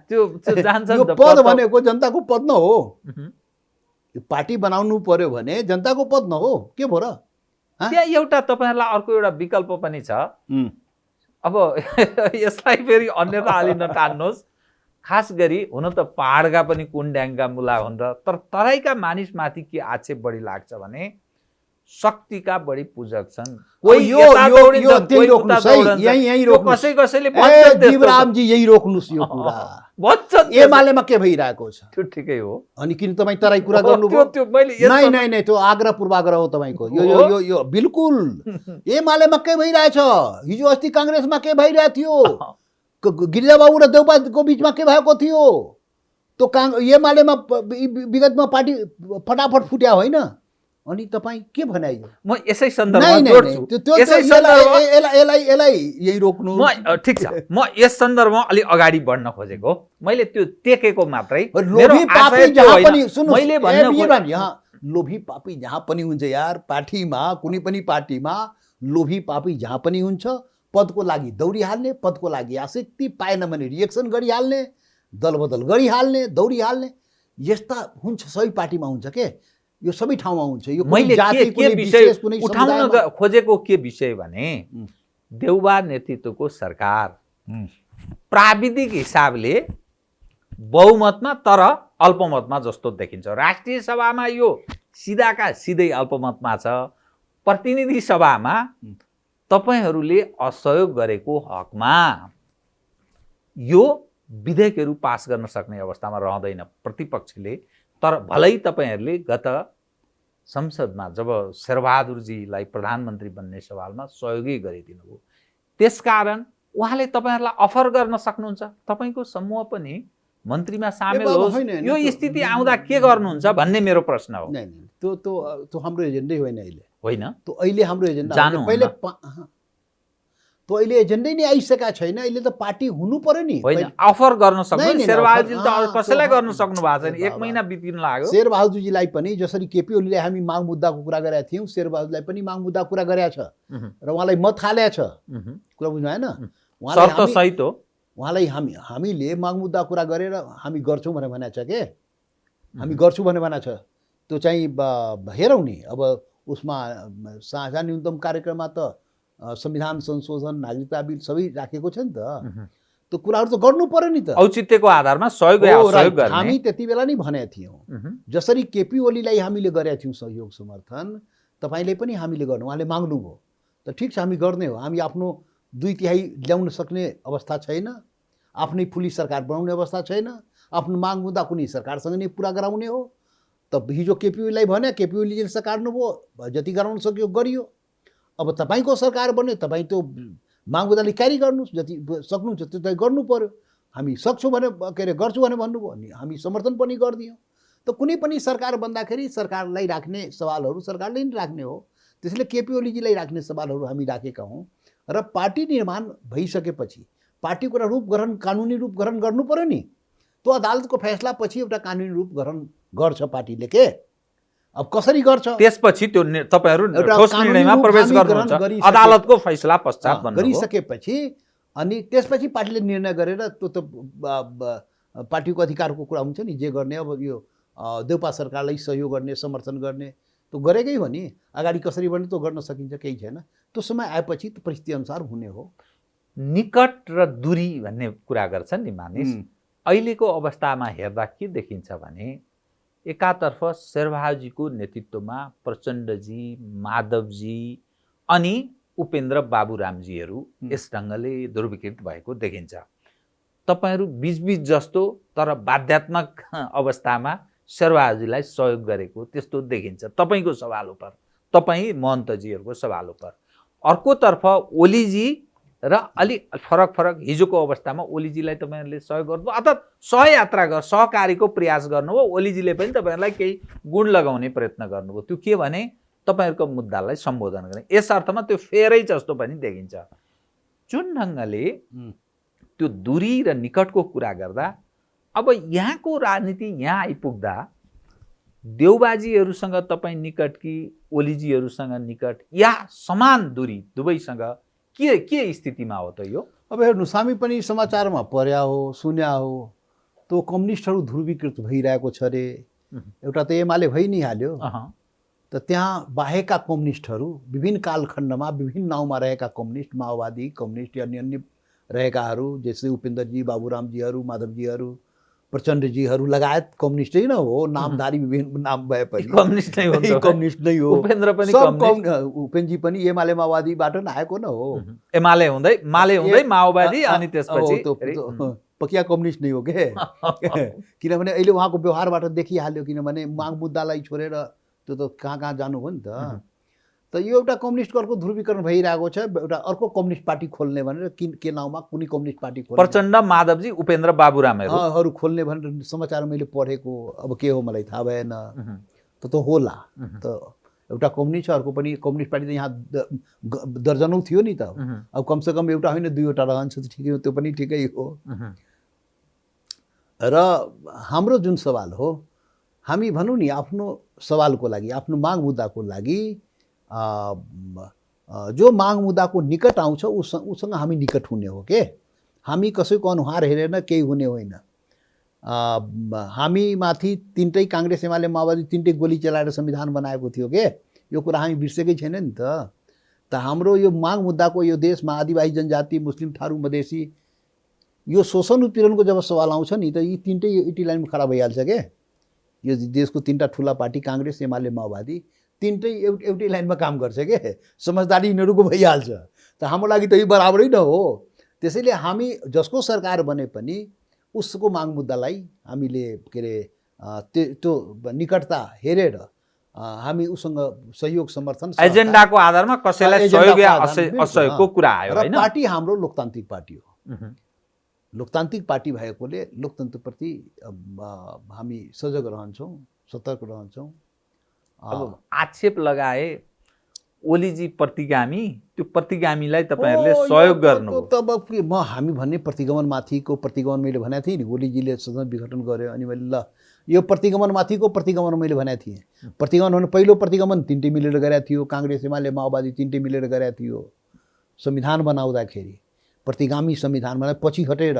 त्यो जान्छ नि त। पद भनेको जनताको पद न हो। पार्टी बनाउनु पर्यो भने जनताको पद न हो, के भो र? त्यहाँ एउटा तपाईँहरूलाई अर्को एउटा विकल्प पनि छ। अब यसलाई फेरि अन्यथा अलि नटान्नुहोस्। खास गरी हुन त पहाडका पनि कुन ड्याङका मुला हुन् र, तर तराईका मानिसमाथि के आक्षेप बढी लाग्छ भने शक्तिका बढी पूजक छन्। कोही त्यही रोक्नुस् है, यही रोक्नुस्। कसैले जीवरामजी यही रोक्नुस् यो कुरा। भन्छन् एमालेमा के भइरहेको छ? त्यो ठिकै हो। अनि किन तपाईँ तराई कुरा गर्नुभयो? नै त्यो आग्रह पूर्वाग्रह हो तपाईँको। यो बिल्कुल एमालेमा के भइरहेछ? हिजो अस्ति काङ्ग्रेसमा के भइरहेको थियो? गिरिजाबाबु र देउपाको बिचमा के भएको थियो? त्यो एमालेमा विगतमा पार्टी फटाफट फुट्या होइन? अनि तपाईँ के भनाइयो? म यसै सन्दर्भमा जोड्छु। यसलाई यही रोक्नु। ठिक छ, म यस सन्दर्भमा अलि अगाडि बढ्न खोजेको। मैले त्यो टेकेको मात्रै। लोभी पापी जहाँ पनि सुन्नुहोस्, यहाँ लोभी पापी जहाँ पनि हुन्छ यार। पार्टीमा कुनै पनि पार्टीमा लोभी पापी जहाँ पनि हुन्छ। पदको लागि दौडिहाल्ने, पदको लागि आसक्ति, पाएन भने रिएक्सन गरिहाल्ने, दलबदल गरिहाल्ने, दौडिहाल्ने, यस्ता हुन्छ। सबै पार्टीमा हुन्छ के, यो सबै ठाउँमा हुन्छ। यो मैले के विषय उठाउन खोजेको के विषय भने देउबा नेतृत्वको सरकार प्राविधिक हिसाबले बहुमतमा तर अल्पमतमा जस्तो देखिन्छ। राष्ट्रिय सभामा यो सिधाका सिधै अल्पमतमा छ। प्रतिनिधि सभामा तपाईहरूले असहयोग गरेको हकमा यो विधेयकहरू पास गर्न सक्ने अवस्थामा रहँदैन प्रतिपक्षले। तर भलै तपाईहरूले गत संसदमा जब शेरबहादुरजीलाई प्रधानमन्त्री बन्ने सवालमा सहयोगी गरिदिनुभयो, त्यसकारण उहाँले तपाईहरूलाई अफर गर्न सक्नुहुन्छ तपाईको समूह पनि मन्त्रीमा सामेल होस्। यो स्थिति आउँदा के गर्नुहुन्छ भन्ने मेरो प्रश्न हो। त्यो हाम्रो एजेन्डै होइन अहिले। होइन त्यो अहिले हाम्रो एजेन्डा पहिले त्यो अहिले एजेन्डै नै आइसकेका छैन। अहिले त पार्टी हुनु पर्यो नि। होइन, अफर गर्न सक्नु। शेरबहादुरजीले त कसैलाई गर्न सक्नु भएको छैन। 1 महिना बितिन लाग्यो। शेरबहादुरजीलाई पनि जसरी केपी ओलीलाई हामी माग मुद्दाको कुरा गरेका थियौँ, शेरबहादुरजीलाई पनि माग मुद्दाको कुरा गरेका छ र उहाँलाई मत हालेको छ। कुरा बुझ्नु भएन? शर्त सहित हो। उहाँलाई हामीले माग मुद्दा कुरा गरेर हामी गर्छौँ भनेर भनेको छ के, हामी गर्छौँ भनेर भनेको छ। त्यो चाहिँ हेरौँ नि। अब उसमा साझा न्यूनतम कार्यक्रममा त संविधान संशोधन, नागरिकता बिल सबै राखेको छ नि त। त्यो कुराहरू त गर्नु पर्यो नि त। औचित्यको आधारमा सहयोग गर्ने हामी त्यति बेला नै भनेका थियौँ। जसरी केपी ओलीलाई हामीले गरेका थियौँ सहयोग समर्थन, तपाईँले पनि हामीले गर्नु। उहाँले माग्नुभयो त ठिक छ, हामी गर्ने हो। हामी आफ्नो 2/3 ल्याउन सक्ने अवस्था छैन, आफ्नै फुली सरकार बनाउने अवस्था छैन, आफ्नो माग मुद्दा कुनै सरकारसँग नै पुरा गराउने हो। त हिजो केपी ओलीलाई भने, केपी ओलीले सकार्नुभयो, जति गराउन सक्यो गरियो। अब तपाईँको सरकार बन्यो, तपाईँ त्यो माग मुद्दाले क्यारी गर्नुहोस्, जति सक्नुहुन्छ त्यो त गर्नु पर्यो। हामी सक्छौँ भने के अरे गर्छु भने भन्नुभयो अनि हामी समर्थन पनि गरिदियौँ। त कुनै पनि सरकार बन्दाखेरि सरकारलाई राख्ने सवालहरू सरकारले नै राख्ने हो। त्यसैले केपी ओलीजीलाई राख्ने सवालहरू हामी राखेका हौँ। र पार्टी निर्माण भइसकेपछि पार्टीको एउटा रूप ग्रहण, कानुनी रूप ग्रहण गर्नु पर्यो नि। त्यो अदालतको फैसलापछि एउटा कानुनी रूप ग्रहण गर्छ पार्टीले के। अब कसरी गर्छ त्यसपछि त्यो तपाईहरु ठोस निर्णयमा प्रवेश गर्नुहुन्छ अदालतको फैसला पश्चात भन्नुभयो। गरिसकेपछि अनि त्यसपछि पार्टीले निर्णय गरेर त्यो त पार्टीको अधिकारको कुरा हुन्छ नि। जे गर्ने अब यो देउपा सरकारलाई सहयोग गर्ने, समर्थन गर्ने त्यो गरेकै हो नि। अगाडि कसरी बढ्ने त्यो गर्न सकिन्छ, केही छैन। त्यो समय आएपछि त्यो परिस्थिति अनुसार हुने हो। निकट र दूरी भन्ने कुरा गर्छन् नि मानिस। अहिलेको अवस्थामा हेर्दा के देखिन्छ भने एकातर्फ शेरबहादुरजीको नेतृत्वमा प्रचण्डजी, माधवजी अनि उपेन्द्र बाबुरामजीहरू यस ढङ्गले दुर्विकृत भएको देखिन्छ। तपाईहरु बीचबीच जस्तो तर बाध्यात्मक अवस्थामा शेरबहादुरजीलाई सहयोग गरेको त्यस्तो देखिन्छ तपाईको सवाल उपर, तपाई महन्तजीहरूको सवाल उपर। अर्कोतर्फ ओलीजी र अलि फरक हिजोको अवस्थामा ओलीजीलाई तपाईहरुले सहयोग गर्नु अर्थात् सहयात्रा सहकारीको प्रयास गर्नुभयो। ओलीजीले पनि तपाईहरुलाई केही गुण लगाउने प्रयत्न गर्नुभयो। त्यो के भने तपाईहरुको मुद्दालाई सम्बोधन गर्ने। यस अर्थमा त्यो फेरै जस्तो पनि देखिन्छ। जुन ढङ्गले त्यो दूरी र निकटको कुरा गर्दा अब यहाँको राजनीति यहाँ आइपुग्दा देउबाजीहरूसँग तपाईँ निकट कि ओलीजीहरूसँग निकट या समान दूरी दुवैसँग के स्थितिमा हो त यो? अब हेर्नुहोस्, हामी पनि समाचारमा पढ्या हो, सुन्या हो, त्यो कम्युनिस्टहरू ध्रुवीकृत भइरहेको छ अरे। एउटा त एमाले भइ नै हाल्यो, त त्यहाँ बाहेकका कम्युनिस्टहरू विभिन्न कालखण्डमा विभिन्न नाउँमा रहेका कम्युनिस्ट, माओवादी कम्युनिस्ट या अन्य रहेकाहरू जस्तै उपेन्द्रजी, बाबुरामजीहरू, माधवजीहरू प्रचण्डजीहरू लगायत कम्युनिस्टै न हो, नामधारी विभिन्न नाम भए पनि कम्युनिस्ट नै हो नि त। कम्युनिस्ट नै हो। उपेन्द्र पनि सब कम्युनिस्ट। उपेन्द्रजी पनि एमाले माओवादीबाट न आएको न हो। एमाले हुँदै माले हुँदै माओवादी अनि हो, त्यसपछि त्यो पकिया कम्युनिस्ट नै हो के किनभने अहिले उहाँको व्यवहारबाट देखिहाल्यो, किनभने माग मुद्दालाई छोडेर त्यो त कहाँ कहाँ जानु हो नि त। त यो एउटा कम्युनिस्ट दलको ध्रुवीकरण भइरहेको छ, एउटा अर्को कम्युनिस्ट पार्टी खोल्ने भनेर के नाउँमा कुनै कम्युनिस्ट पार्टी खोल्ने प्रचण्ड, माधवजी, उपेन्द्र बाबुरामहरू खोल्ने भनेर समाचार मैले पढेको, अब के हो मलाई थाहा भएन। त होला त एउटा कम्युनिस्ट छ, अर्को पनि कम्युनिस्ट पार्टी त यहाँ दर्जनौँ थियो नि त। अब कमसेकम एउटा होइन दुईवटा रहन्छ त ठिकै हो, त्यो पनि ठिकै हो। र हाम्रो जुन सवाल हो, हामी भनौँ नि आफ्नो सवालको लागि, आफ्नो माग मुद्दाको लागि जो माग मुद्दाको निकट आउँछ उसँग हामी निकट हुने हो के। हामी कसैको अनुहार हेरेर केही हुने होइन। हामी माथि तिनटै काङ्ग्रेस एमाले माओवादी तिनटै गोली चलाएर संविधान बनाएको थियो के, यो कुरा हामी बिर्सेकै छैन नि त। त हाम्रो यो माग मुद्दाको यो देशमा आदिवासी जनजाति, मुस्लिम, थारू, मधेसी यो शोषण उत्पीडनको जब सवाल आउँछ नि त यी तिनटै एउटै लाइनमा खडा भइहाल्छ के। यो देशको तिनवटा ठुला पार्टी काङ्ग्रेस एमाले माओवादी तिनटै एउटै लाइनमा काम गर्छ के, समझदारी यिनीहरूको भइहाल्छ। त हाम्रो लागि त यो बराबरै न हो। त्यसैले हामी जसको सरकार बने पनि उसको माग मुद्दालाई हामीले के अरे त्यो निकटता हेरेर हामी उसँग सहयोग समर्थन एजेन्डाको आधारमा कसैलाई सहयोग या असहयोगको कुरा आयो हैन। पार्टी हाम्रो लोकतान्त्रिक पार्टी हो। लोकतान्त्रिक पार्टी भएकोले लोकतन्त्रप्रति हामी सजग रहन्छौँ, सतर्क रहन्छौँ। अब आक्षेप लगाए ओलीजी प्रतिगामी, त्यो प्रतिगामीलाई तपाईँहरूले सहयोग गर्नु। तब हामी भन्ने प्रतिगमनमाथिको प्रतिगमन मैले भनेको थिएँ नि, ओलीजीले सदन विघटन गर्यो अनि मैले ल यो प्रतिगमनमाथिको प्रतिगमन मैले भनेको थिएँ। प्रतिगमन भने पहिलो प्रतिगमन तिनटै मिलेर गरेको थियो, काङ्ग्रेस एमाले माओवादी तिनटै मिलेर गरेको थियो संविधान बनाउँदाखेरि। प्रतिगामी संविधान बनाए पछि हटेर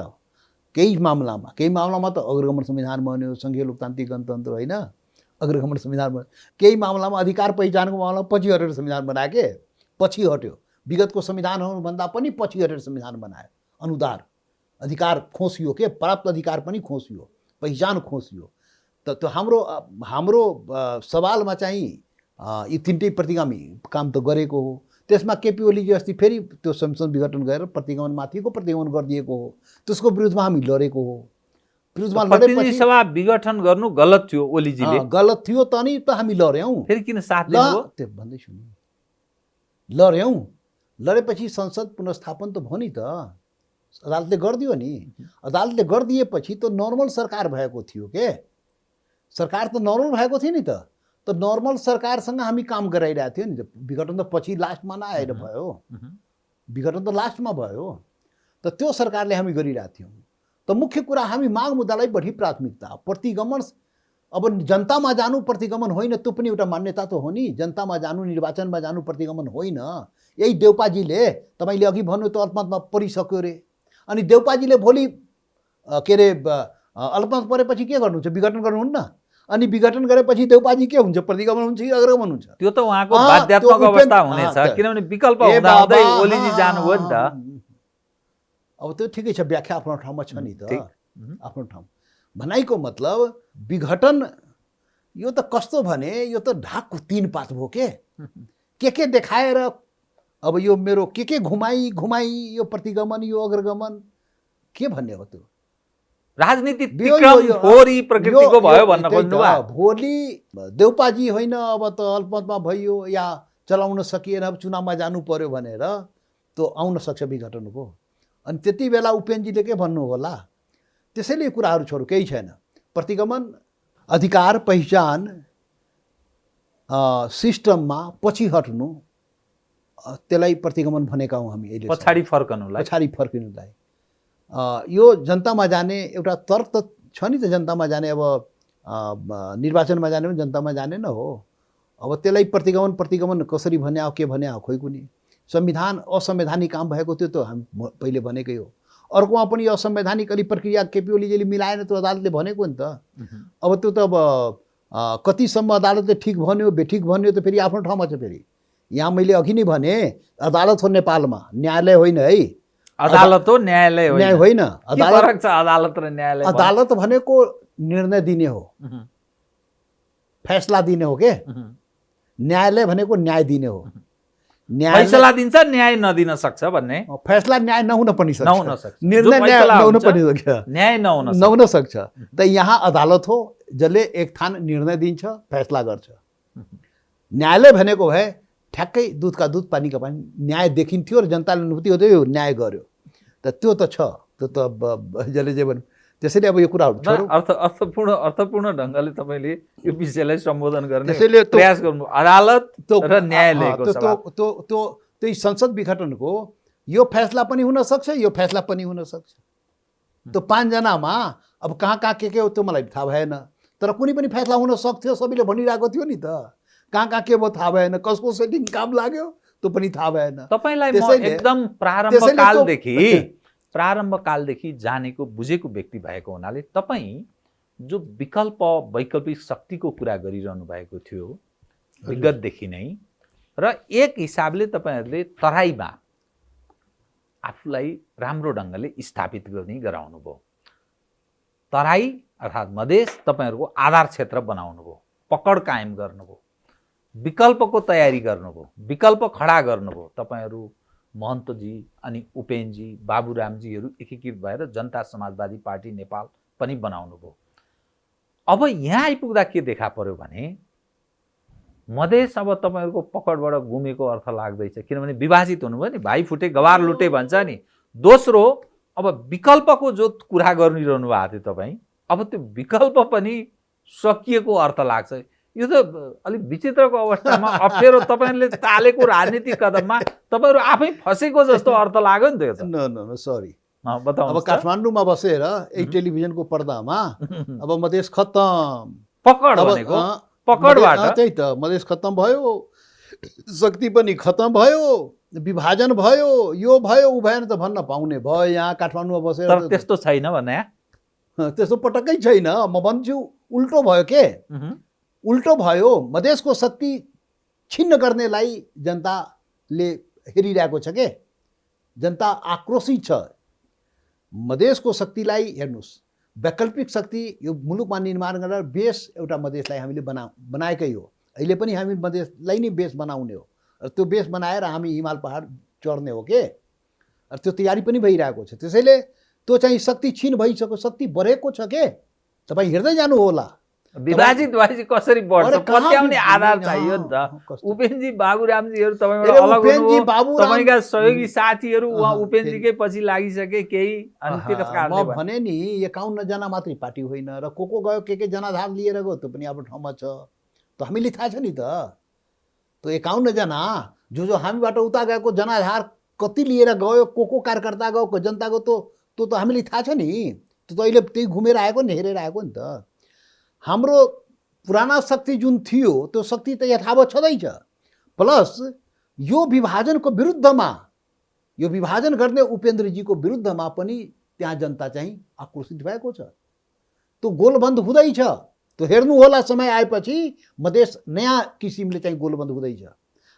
केही मामलामा त अग्रगमन संविधान बन्यो, सङ्घीय लोकतान्त्रिक गणतन्त्र होइन, अग्रगमन संविधान बन्यो। केही मामलामा अधिकार पहिचानको मामलामा पछि हटेर संविधान बनायो के, पछि हट्यो। विगतको संविधानहरूभन्दा पनि पछि हटेर संविधान बनायो। अनुदार अधिकार खोसियो के, प्राप्त अधिकार पनि खोसियो, पहिचान खोसियो। त त्यो हाम्रो सवालमा चाहिँ यी तिनटै प्रतिगामी काम त गरेको हो। त्यसमा केपी ओलीजी अस्ति फेरि त्यो संसद विघटन गरेर प्रतिगमनमाथिको प्रतिगमन गरिदिएको हो, त्यसको विरुद्धमा हामी लडेको हो। विरुद्धमा प्रतिनिधि सभा विघटन गर्नु गलत थियो, ओलीजीले गलत थियो त नि त हामी लड्यौँ। फेरि किन साथ दिनुभयो? त्यो भन्दैछु नि, लड्यौँ। लडेपछि संसद पुनर्स्थापन त भयो नि त, अदालतले गरिदियो नि। अदालतले गरिदिएपछि त नर्मल सरकार भएको थियो के, सरकार त नर्मल भएको थियो नि त। त नर्मल सरकारसँग हामी काम गराइरहेको थियो नि त। विघटन त पछि लास्टमा नआएर भयो, विघटन त लास्टमा भयो। त त्यो सरकारले हामी गरिरहेको थियौँ। त मुख्य कुरा हामी माग मुद्दालाई बढी प्राथमिकता, प्रतिगमन अब जनतामा जानु प्रतिगमन होइन, त्यो पनि एउटा मान्यता त हो नि। जनतामा जानु, निर्वाचनमा जानु प्रतिगमन होइन। यही देउपाजीले तपाईँले अघि भन्नु त अल्पमतमा परिसक्यो अरे, अनि देउपाजीले भोलि के अरे अल्पमत परेपछि के गर्नुहुन्छ? विघटन गर्नुहुन्न। अनि विघटन गरेपछि देउपाजी के हुन्छ? प्रतिगमन हुन्छ कि अग्रगमन हुन्छ? त्यो त उहाँको बाध्यात्मक अवस्था हुनेछ, किनभने विकल्प हुँदा हुँदै ओलीजी जानुभयो नि त। अब त्यो ठिकै छ, व्याख्या आफ्नो ठाउँमा छ नि त, आफ्नो ठाउँ। भनाइको मतलब विघटन यो त कस्तो भने यो त ढाकको तीन पात भयो के देखाएर अब यो मेरो के घुमाई यो प्रतिगमन यो अग्रगमन के भन्ने हो? त्यो राजनीति तिक्रमफोरी प्रकृतिको भयो भन्न खोज्नुभयो। भोलि देउपाजी होइन अब त अल्पमतमा भइयो या चलाउन सकिएन, अब चुनावमा जानु पर्यो भनेर त्यो आउन सक्छ विघटनको। अनि त्यति बेला उपेन्द्रजीले के भन्नु होला? त्यसैले कुराहरू छोडो, केही छैन। प्रतिगमन अधिकार पहिचान सिस्टममा पछि हट्नु, त्यसलाई प्रतिगमन भनेका हौँ हामी अहिले। पछाडि फर्किनुलाई यो जनतामा जाने एउटा तर्क त छ नि त। जनतामा जाने अब निर्वाचनमा जाने पनि जनतामा जाने न हो। अब त्यसलाई प्रतिगमन कसरी भने हो, के भने हो, खोइ कुनै। संविधान असंवैधानिक काम भएको थियो त हामी पहिले भनेकै हो। अर्कोमा पनि असंवैधानिक अलि प्रक्रिया केपी ओलीजीले मिलाएन त अदालतले भनेको नि त। अब त्यो त अब कतिसम्म अदालतले ठिक भन्यो बेठिक भन्यो त फेरि आफ्नो ठाउँमा छ। फेरि यहाँ मैले अघि नै भने अदालत हो नेपालमा, न्यायालय होइन है। अदालत हो न्यायालय न्याय होइन होइन। के फरक छ अदालत र न्यायालय अदालत भनेको निर्णय दिने हो, फैसला दिने हो के। न्यायालय भनेको न्याय दिने हो। फैसला दिन्छ न्याय नदिन सक्छ भन्ने फैसला न्याय नहुन पनि नहुन सक्छ, सक्छ निर्णय न्याय नहुन पनि सक्छ, न्याय नहुन सक्छ। त यहाँ अदालत हो जसले एक थान निर्णय दिन्छ, फैसला गर्छ। न्यायालय भनेको भए ठ्याक्कै दुधका दुध पानीका पानी, न्याय देखिन्थ्यो र जनताले अनुभूति हुँदै यो न्याय गर्यो। त त्यो त छ, त्यो त जसले जे भन्यो। त्यसैले अब यो कुराहरू छोडौँ। अर्थपूर्ण ढङ्गले तपाईँले यो विषयलाई सम्बोधन गर्ने त्यसैले प्रयास गर्नु। अदालत र न्यायालयको त्यही संसद विघटनको यो फैसला पनि हुन सक्छ, यो फैसला पनि हुन सक्छ। त्यो 5 जनामा अब कहाँ के हो त्यो मलाई थाहा भएन, तर कुनै पनि फैसला हुन सक्थ्यो, सबैले भनिरहेको थियो नि त। कहाँ के भयो थाहा भएन, कसको सेटिङ काम लाग्यो त्यो पनि थाहा भएन। तपाईँलाई म एकदम प्रारम्भकालदेखि जानेको बुझेको व्यक्ति भएको हुनाले तपाईँ जो वैकल्पिक शक्तिको कुरा गरिरहनु भएको थियो विगतदेखि नै, र एक हिसाबले तपाईँहरूले तराईमा आफूलाई राम्रो ढङ्गले स्थापित गर्ने गराउनु भयो। तराई अर्थात् मधेस तपाईँहरूको आधार क्षेत्र बनाउनु भयो, पकड कायम गर्नुभयो, विकल्पको तयारी गर्नुभयो, विकल्प खडा गर्नुभयो। तपाईँहरू महन्तजी अनि उपेनजी, बाबुरामजीहरू एकीकृत भएर जनता समाजवादी पार्टी नेपाल पनि बनाउनु भयो। अब यहाँ आइपुग्दा के देखा पर्यो भने मधेस अब तपाईँहरूको पकडबाट गुमेको अर्थ लाग्दैछ, किनभने विभाजित हुनुभयो नि, भाइ फुटे गवार लुटे भन्छ नि। दोस्रो, अब विकल्पको जो कुरा गरिरहनु भएको थियो तपाईँ, अब त्यो विकल्प पनि सकिएको अर्थ लाग्छ। यो त अलिक विचित्रको अवस्थामा अप्ठ्यारो तपाईँहरूले चालेको राजनीतिक कदममा तपाईँहरू आफै फसेको जस्तो अर्थ लाग्यो नि त। न सरी बताउनु। अब काठमाडौँमा बसेर यही टेलिभिजनको पर्दामा अब मधेस खत्तम, पकड भनेको पकडबाट त्यही त मधेस खत्तम भयो, शक्ति पनि खत्तम भयो, विभाजन भयो, यो भयो ऊ भएन त भन्न पाउने भयो यहाँ काठमाडौँमा बसेर। तर त्यस्तो छैन भन्ने, त्यस्तो पटक्कै छैन। म भन्छु उल्टो भयो के, उल्टो भयो। मधेसको शक्ति छिन्न गर्नेलाई जनताले हेरिरहेको छ के, जनता आक्रोशित छ। मधेसको शक्तिलाई हेर्नुहोस्, वैकल्पिक शक्ति यो मुलुकमा निर्माण गरेर बेस एउटा मधेसलाई हामीले बनाएकै हो। अहिले पनि हामी मधेसलाई नै बेस बनाउने हो, र त्यो बेस बनाएर हामी हिमाल पहाड चढ्ने हो के, र त्यो तयारी पनि भइरहेको छ। त्यसैले त्यो चाहिँ शक्ति छिन भइसक्यो, शक्ति बढेको छ के, तपाईँ हेर्दै जानु होला। विभाजित भएपछि कसरी बढ्छ, पत्याउने आधार चाहियो नि त। उपेनजी, बाबुरामजीहरू तपाईँबाट अलग हुनुभयो, तपाईँका सहयोगी साथीहरू उहाँ उपेनजीकै पछि लागिसके केही, अनि त्यस कारणले म भने नि 51 जना मात्रै पार्टी होइन, र को गयो के जनाधार लिएर गयो त्यो पनि आफ्नो ठाउँमा छ। त हामीले थाहा छ नि त, त्यो 51 जना जो हामीबाट उता गएको जनाधार कति लिएर गयो, को कार्यकर्ता गयो, को जनता गयो, त्यो त हामीले थाहा छ नि। त्यो त अहिले त्यही घुमेर आएको नि, हेरेर आएको नि त। हाम्रो पुराना शक्ति जुन थियो त्यो शक्ति त यथावत छँदैछ। प्लस यो विभाजनको विरुद्धमा, यो विभाजन गर्ने उपेन्द्रजीको विरुद्धमा पनि त्यहाँ जनता चाहिँ आक्रोशित भएको छ। त्यो गोलबन्द हुँदैछ, त्यो हेर्नु होला। समय आएपछि मधेस नयाँ किसिमले चाहिँ गोलबन्द हुँदैछ,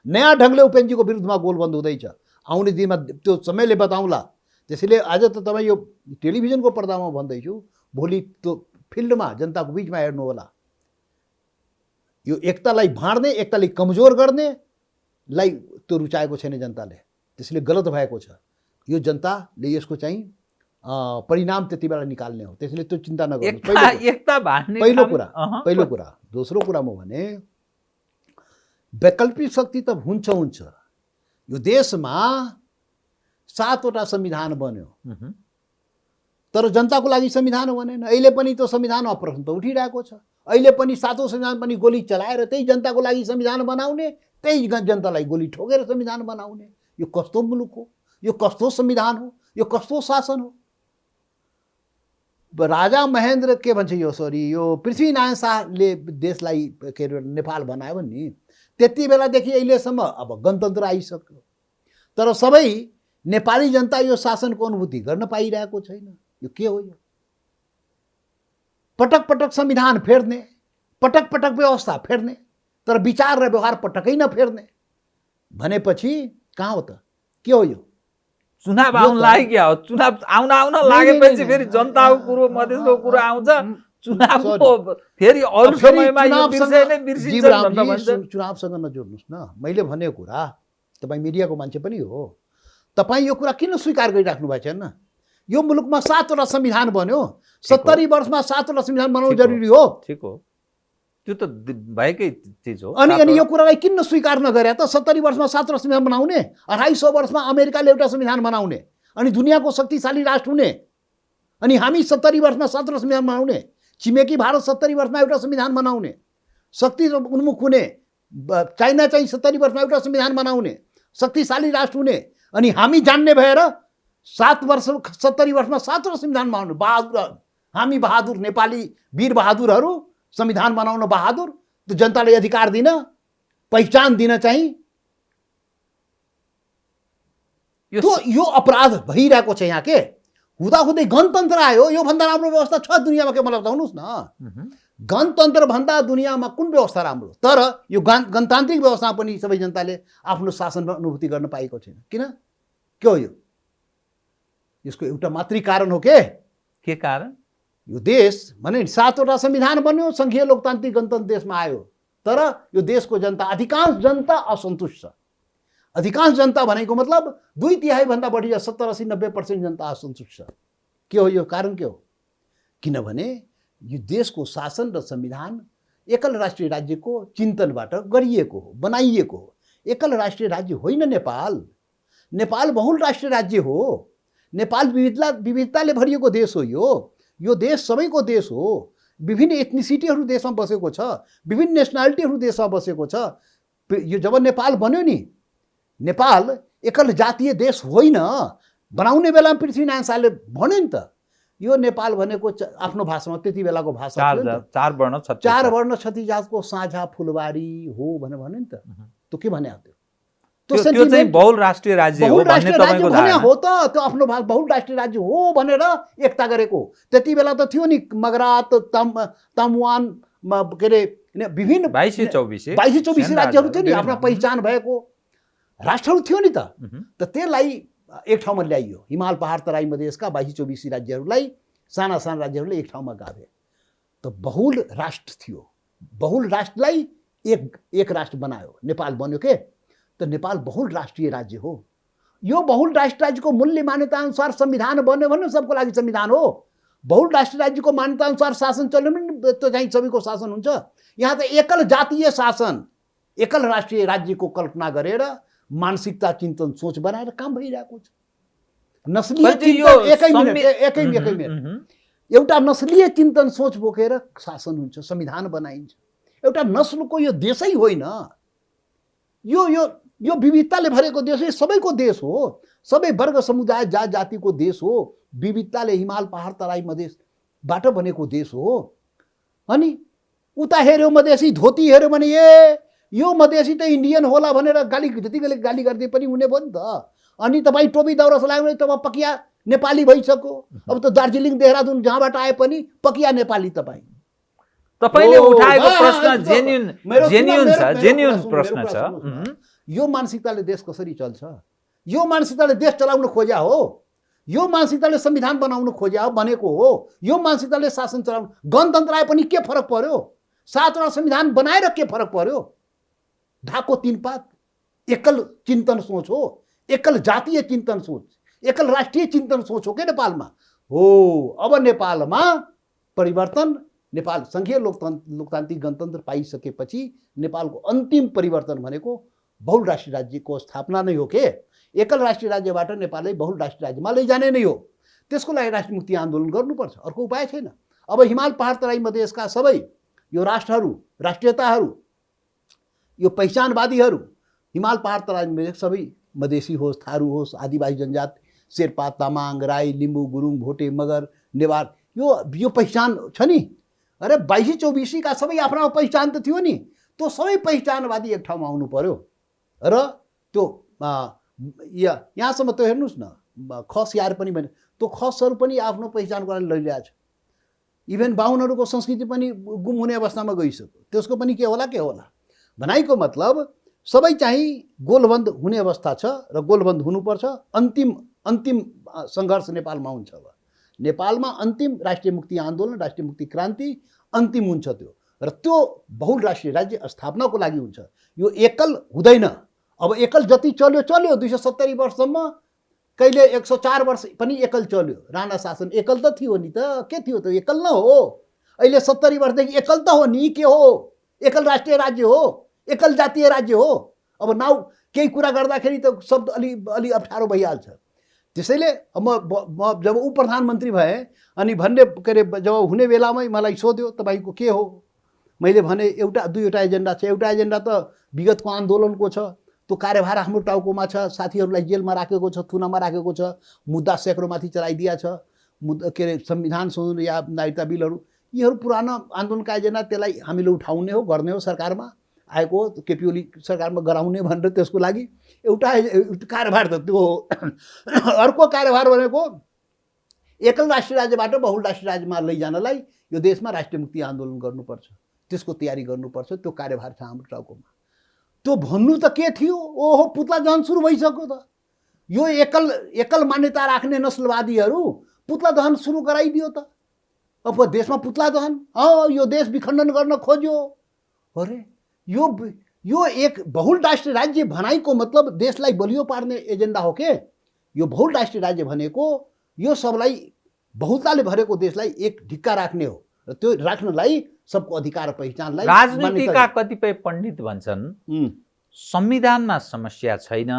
नयाँ ढङ्गले उपेन्द्रजीको विरुद्धमा गोलबन्द हुँदैछ। आउने दिनमा त्यो समयले बताउँला। त्यसैले आज त तपाईँ यो टेलिभिजनको पर्दामा भन्दैछु, भोलि त्यो फिल्डमा जनताको बिचमा हेर्नु होला। यो एकतालाई भाँड्ने, एकतालाई कमजोर गर्नेलाई त्यो रुचाएको छैन जनताले, त्यसले गलत भएको छ। यो जनताले यसको चाहिँ परिणाम त्यति बेला निकाल्ने हो। त्यसैले त्यो चिन्ता नगर्नु। पहिलो कुरा। दोस्रो कुरा म भने वैकल्पिक शक्ति त हुन्छ। यो देशमा 7वटा संविधान बन्यो, तर जनताको लागि संविधान बनेन। अहिले पनि त्यो संविधानमा प्रश्न त उठिरहेको छ। अहिले पनि 7औं संविधान पनि गोली चलाएर त्यही जनताको लागि संविधान बनाउने, त्यही जनतालाई गोली ठोकेर संविधान बनाउने। यो कस्तो मुलुक हो, यो कस्तो संविधान हो, यो कस्तो शासन हो। राजा महेन्द्र के भन्छ यो यो पृथ्वीनारायण शाहले देशलाई के अरे नेपाल बनायो नि, त्यति बेलादेखि अहिलेसम्म अब गणतन्त्र आइसक्यो, तर सबै नेपाली जनता यो शासनको अनुभूति गर्न पाइरहेको छैन। यो के हो? यो पटक पटक संविधान फेर्ने, पटक पटक व्यवस्था फेर्ने, तर विचार र व्यवहार पटकै नफेर्ने भनेपछि कहाँ हो त? के हो यो? चुनाव यो आउन त- लाग्यो हो चुनाव आउन नहीं, लागेपछि नहीं, फेरि नहीं, जनताको कुरो मधेसको कुरो आउँछ चुनावको sorry। फेरि अरू फेरि समयमा यो चुनावसँग- बिर्से नै बिर्सिन्छ जीवरामजी, भनेर भन्छ चुनावसँग नजोड्नुहोस् न। मैले भनेको कुरा, तपाईँ मिडियाको मान्छे पनि हो, तपाईँ यो कुरा किन स्वीकार गरिराख्नु भएको छैन? यो मुलुकमा 7वटा संविधान बन्यो, 70 वर्षमा 7वटा संविधान बनाउनु ठिक हो। जरुरी हो। ठिक हो त्यो त भएकै चिज हो अनि यो कुरालाई किन स्वीकार नगरे त? 70 वर्षमा 7वटा संविधान बनाउने, 250 वर्षमा अमेरिकाले एउटा संविधान बनाउने, अनि दुनियाँको शक्तिशाली राष्ट्र हुने, अनि हामी 70 वर्षमा 7वटा संविधान बनाउने, छिमेकी भारत 70 वर्षमा एउटा संविधान बनाउने, शक्ति उन्मुख हुने, चाइना चाहिँ 70 वर्षमा एउटा संविधान बनाउने, शक्तिशाली राष्ट्र हुने, अनि हामी जान्ने भएर 70 वर्षमा 7वटा संविधान बनाउने। बहादुर, हामी बहादुर नेपाली वीर बहादुरहरू, संविधान बनाउन बहादुर, त्यो जनताले अधिकार दिन, पहिचान दिन चाहिँ यो अपराध भइरहेको छ यहाँ। के हुँदाहुँदै गणतन्त्र आयो, योभन्दा राम्रो व्यवस्था छ दुनियाँमा? के मलाई बताउनुहोस् न। गणतन्त्र भन्दा दुनियाँमा कुन व्यवस्था राम्रो? तर यो गणतान्त्रिक व्यवस्था पनि सबै जनताले आफ्नो शासन अनुभूति गर्न पाएको छैन। किन? के हो यो? यसको एउटा मात्रै कारण हो के कारण? यो देश भने 7वटा संविधान बन्यो, संघीय लोकतान्त्रिक गणतन्त्र देशमा आयो, तर यो देशको जनता, अधिकांश जनता असन्तुष्ट छ। अधिकांश जनता भनेको मतलब 2/3 भन्दा बढी, 70-80-90% जनता असन्तुष्ट छ। के हो यो कारण? के हो? किनभने यो देशको शासन र संविधान एकल राष्ट्रिय राज्यको चिन्तनबाट गरिएको हो, बनाइएको हो। एकल राष्ट्रिय राज्य होइन नेपाल। नेपाल बहुल राष्ट्रिय राज्य हो। नेपाल विविधताले भरिएको देश हो। यो देश सबैको देश हो। विभिन्न एथनिसिटीहरू देशमा बसेको छ, विभिन्न नेसनालिटीहरू देशमा बसेको छ। यो जब नेपाल बन्यो नि, नेपाल एकल जातीय देश होइन। बनाउने बेलामा पृथ्वीनारायण शाहले भन्यो नि त, यो नेपाल भनेको आफ्नो भाषामा, त्यति बेलाको भाषा चार वर्ण क्षति जातको साझा फुलबारी हो भनेर भन्यो नि त। त्यो के भन्यो? त्यो चाहिँ बहुल राष्ट्रिय राज्य हो भन्ने तपाईको धारणा हो त? त्यो आफ्नो बहुल राष्ट्रिय राज्य हो भनेर एकता गरेको। त्यति बेला त थियो नि मगरात, तमुवान, के अरे विभिन्न 22-24 राज्यहरू थियो नि, आफ्नो पहिचान भएको राष्ट्रहरू थियो नि त। त्यसलाई एक ठाउँमा ल्याइयो। हिमाल पहाड तराई मधेसका 22-24 राज्यहरूलाई, साना साना राज्यहरूले एक ठाउँमा गाभे। त बहुल राष्ट्र थियो। बहुल राष्ट्रलाई एक राष्ट्र बनायो, नेपाल बन्यो। के त नेपाल बहुल राष्ट्रिय राज्य हो। यो बहुल राष्ट्रिय राज्यको मूल्य मान्यता अनुसार संविधान बन्यो भने सबको लागि संविधान हो। बहुल राष्ट्रिय राज्यको मान्यता अनुसार शासन चल्यो भने त्यो चाहिँ सबैको शासन हुन्छ। यहाँ त एकल जातीय शासन, एकल राष्ट्रिय राज्यको कल्पना गरेर मानसिकता, चिन्तन, सोच बनाएर काम भइरहेको छ। नस्लीय चिन्तन, एकै मिनट, एउटा नस्लीय चिन्तन सोच बोकेर शासन हुन्छ, संविधान बनाइन्छ। एउटा नस्लको यो देशै होइन। यो विविधताले भरेको देश हो, सबैको देश हो, सबै वर्ग समुदाय जात जातिको देश हो। विविधताले हिमाल पहाड तराई मधेसबाट बनेको देश हो। अनि उता हेऱ्यो मधेसी धोती हेऱ्यो भने यो मधेसी त इन्डियन होला भनेर जति बेला गाली गर्दै पनि हुने भयो नि त। अनि तपाईँ टोपी दौरा लगायो भने तपाईँ पकिया नेपाली भइसक्यो। अब त दार्जिलिङ देहरादुन जहाँबाट आए पनि पकिया नेपाली। तपाईँले उठाएको प्रश्न जेन्युन प्रश्न छ। यो मानसिकताले देश कसरी चल्छ? यो मानसिकताले देश चलाउन खोज्या हो। यो मानसिकताले संविधान बनाउन खोज्या हो, बनेको हो। यो मानसिकताले शासन चलाउनु। गणतन्त्र आए पनि के फरक पर्यो? 7वटा संविधान बनाएर के फरक पर्यो? ढाको 3 पात। एकल चिन्तन सोच हो, एकल जातीय चिन्तन सोच, एकल राष्ट्रिय चिन्तन सोच हो के नेपालमा हो। अब नेपालमा परिवर्तन, नेपाल संघीय लोकतान्त्रिक गणतन्त्र पाइसकेपछि नेपालको अन्तिम परिवर्तन भनेको बहुल राष्ट्रिय राज्यको स्थापना नै हो। के एकल राष्ट्रिय राज्यबाट नेपाललाई बहुल राष्ट्रिय राज्यमा लैजाने नै हो। त्यसको लागि राष्ट्रिय मुक्ति आन्दोलन गर्नुपर्छ, अर्को उपाय छैन। अब हिमाल पहाड तराई मधेसका सबै यो राष्ट्रहरू, राष्ट्रियताहरू, यो पहिचानवादीहरू, हिमाल पहाड तराई मधेस सबै, मधेसी होस्, थारू होस्, आदिवासी जनजात, शेर्पा, तामाङ, राई, लिम्बू, गुरुङ, भोटे, मगर, नेवार, यो पहिचान छ नि। अरे 22-24 का सबै आफ्नो पहिचान त थियो नि। त्यो सबै पहिचानवादी एक ठाउँमा आउनु पर्यो। र त्यो यहाँसम्म त हेर्नुहोस् न, खस यार पनि भने त्यो खसहरू पनि आफ्नो पहिचानको लागि लैरहेछ। इभेन बाहुनहरूको संस्कृति पनि गुम हुने अवस्थामा गइसक्यो। त्यसको पनि के होला भनाइको मतलब सबै चाहिँ गोलबन्द हुने अवस्था छ र गोलबन्द हुनुपर्छ। अन्तिम अन्तिम सङ्घर्ष नेपालमा हुन्छ अब। नेपालमा अन्तिम राष्ट्रिय मुक्ति आन्दोलन, राष्ट्रिय मुक्ति क्रान्ति अन्तिम हुन्छ त्यो, र त्यो बहुराष्ट्रिय राज्य स्थापनाको लागि हुन्छ। यो एकल हुँदैन। अब एकल जति चल्यो चल्यो, 270 वर्षसम्म, कहिले 104 वर्ष पनि एकल चल्यो। राणा शासन एकल त थियो नि त, के थियो त, एकल न हो। अहिले 70 वर्षदेखि एकल त हो नि, के हो, एकल राष्ट्रिय राज्य हो, एकल जातीय राज्य हो। अब नाउ केही कुरा गर्दाखेरि त शब्द अलि अप्ठ्यारो भइहाल्छ। त्यसैले म जब ऊ प्रधानमन्त्री भएँ अनि भन्ने के अरे जब हुने बेलामै मलाई सोध्यो तपाईँको के हो, मैले भने एउटा दुईवटा एजेन्डा छ। एउटा एजेन्डा त विगतको आन्दोलनको छ, त्यो कार्यभार हाम्रो टाउकोमा छ, साथीहरूलाई जेलमा राखेको छ, थुनामा राखेको छ, मुद्दा सैकडौँमाथि चलाइदिया छ, के अरे संविधान संशोधन या नागरिकता बिलहरू, यीहरू पुरानो आन्दोलनका एजेन्डा, त्यसलाई हामीले उठाउने हो, गर्ने हो, सरकारमा आएको हो, केपी ओली सरकारमा गराउने भनेर त्यसको लागि एउटा कार्यभार त त्यो हो। अर्को कार्यभार भनेको एकल राष्ट्रिय राज्यबाट बहुल राष्ट्रिय राज्यमा लैजानलाई यो देशमा राष्ट्रिय मुक्ति आन्दोलन गर्नुपर्छ, त्यसको तयारी गर्नुपर्छ, त्यो कार्यभार छ हाम्रो टाउकोमा। त्यो भन्नु त के थियो, ओहो पुतला दहन सुरु भइसक्यो त। यो एकल मान्यता राख्ने नस्लवादीहरू पुतला दहन सुरु गराइदियो त। अब देशमा पुतला दहन, यो देश विखण्डन गर्न खोज्यो। अरे यो एक बहुल राष्ट्रिय राज्य भनाइको मतलब देशलाई बलियो पार्ने एजेन्डा हो के? यो बहुल राष्ट्रिय राज्य भनेको यो सबलाई बहुलताले भरेको देशलाई एक ढिक्का राख्ने हो, र त्यो राख्नलाई सबको अधिकार पहिचानलाई। राजनीतिका कतिपय पण्डित भन्छन् संविधानमा समस्या छैन,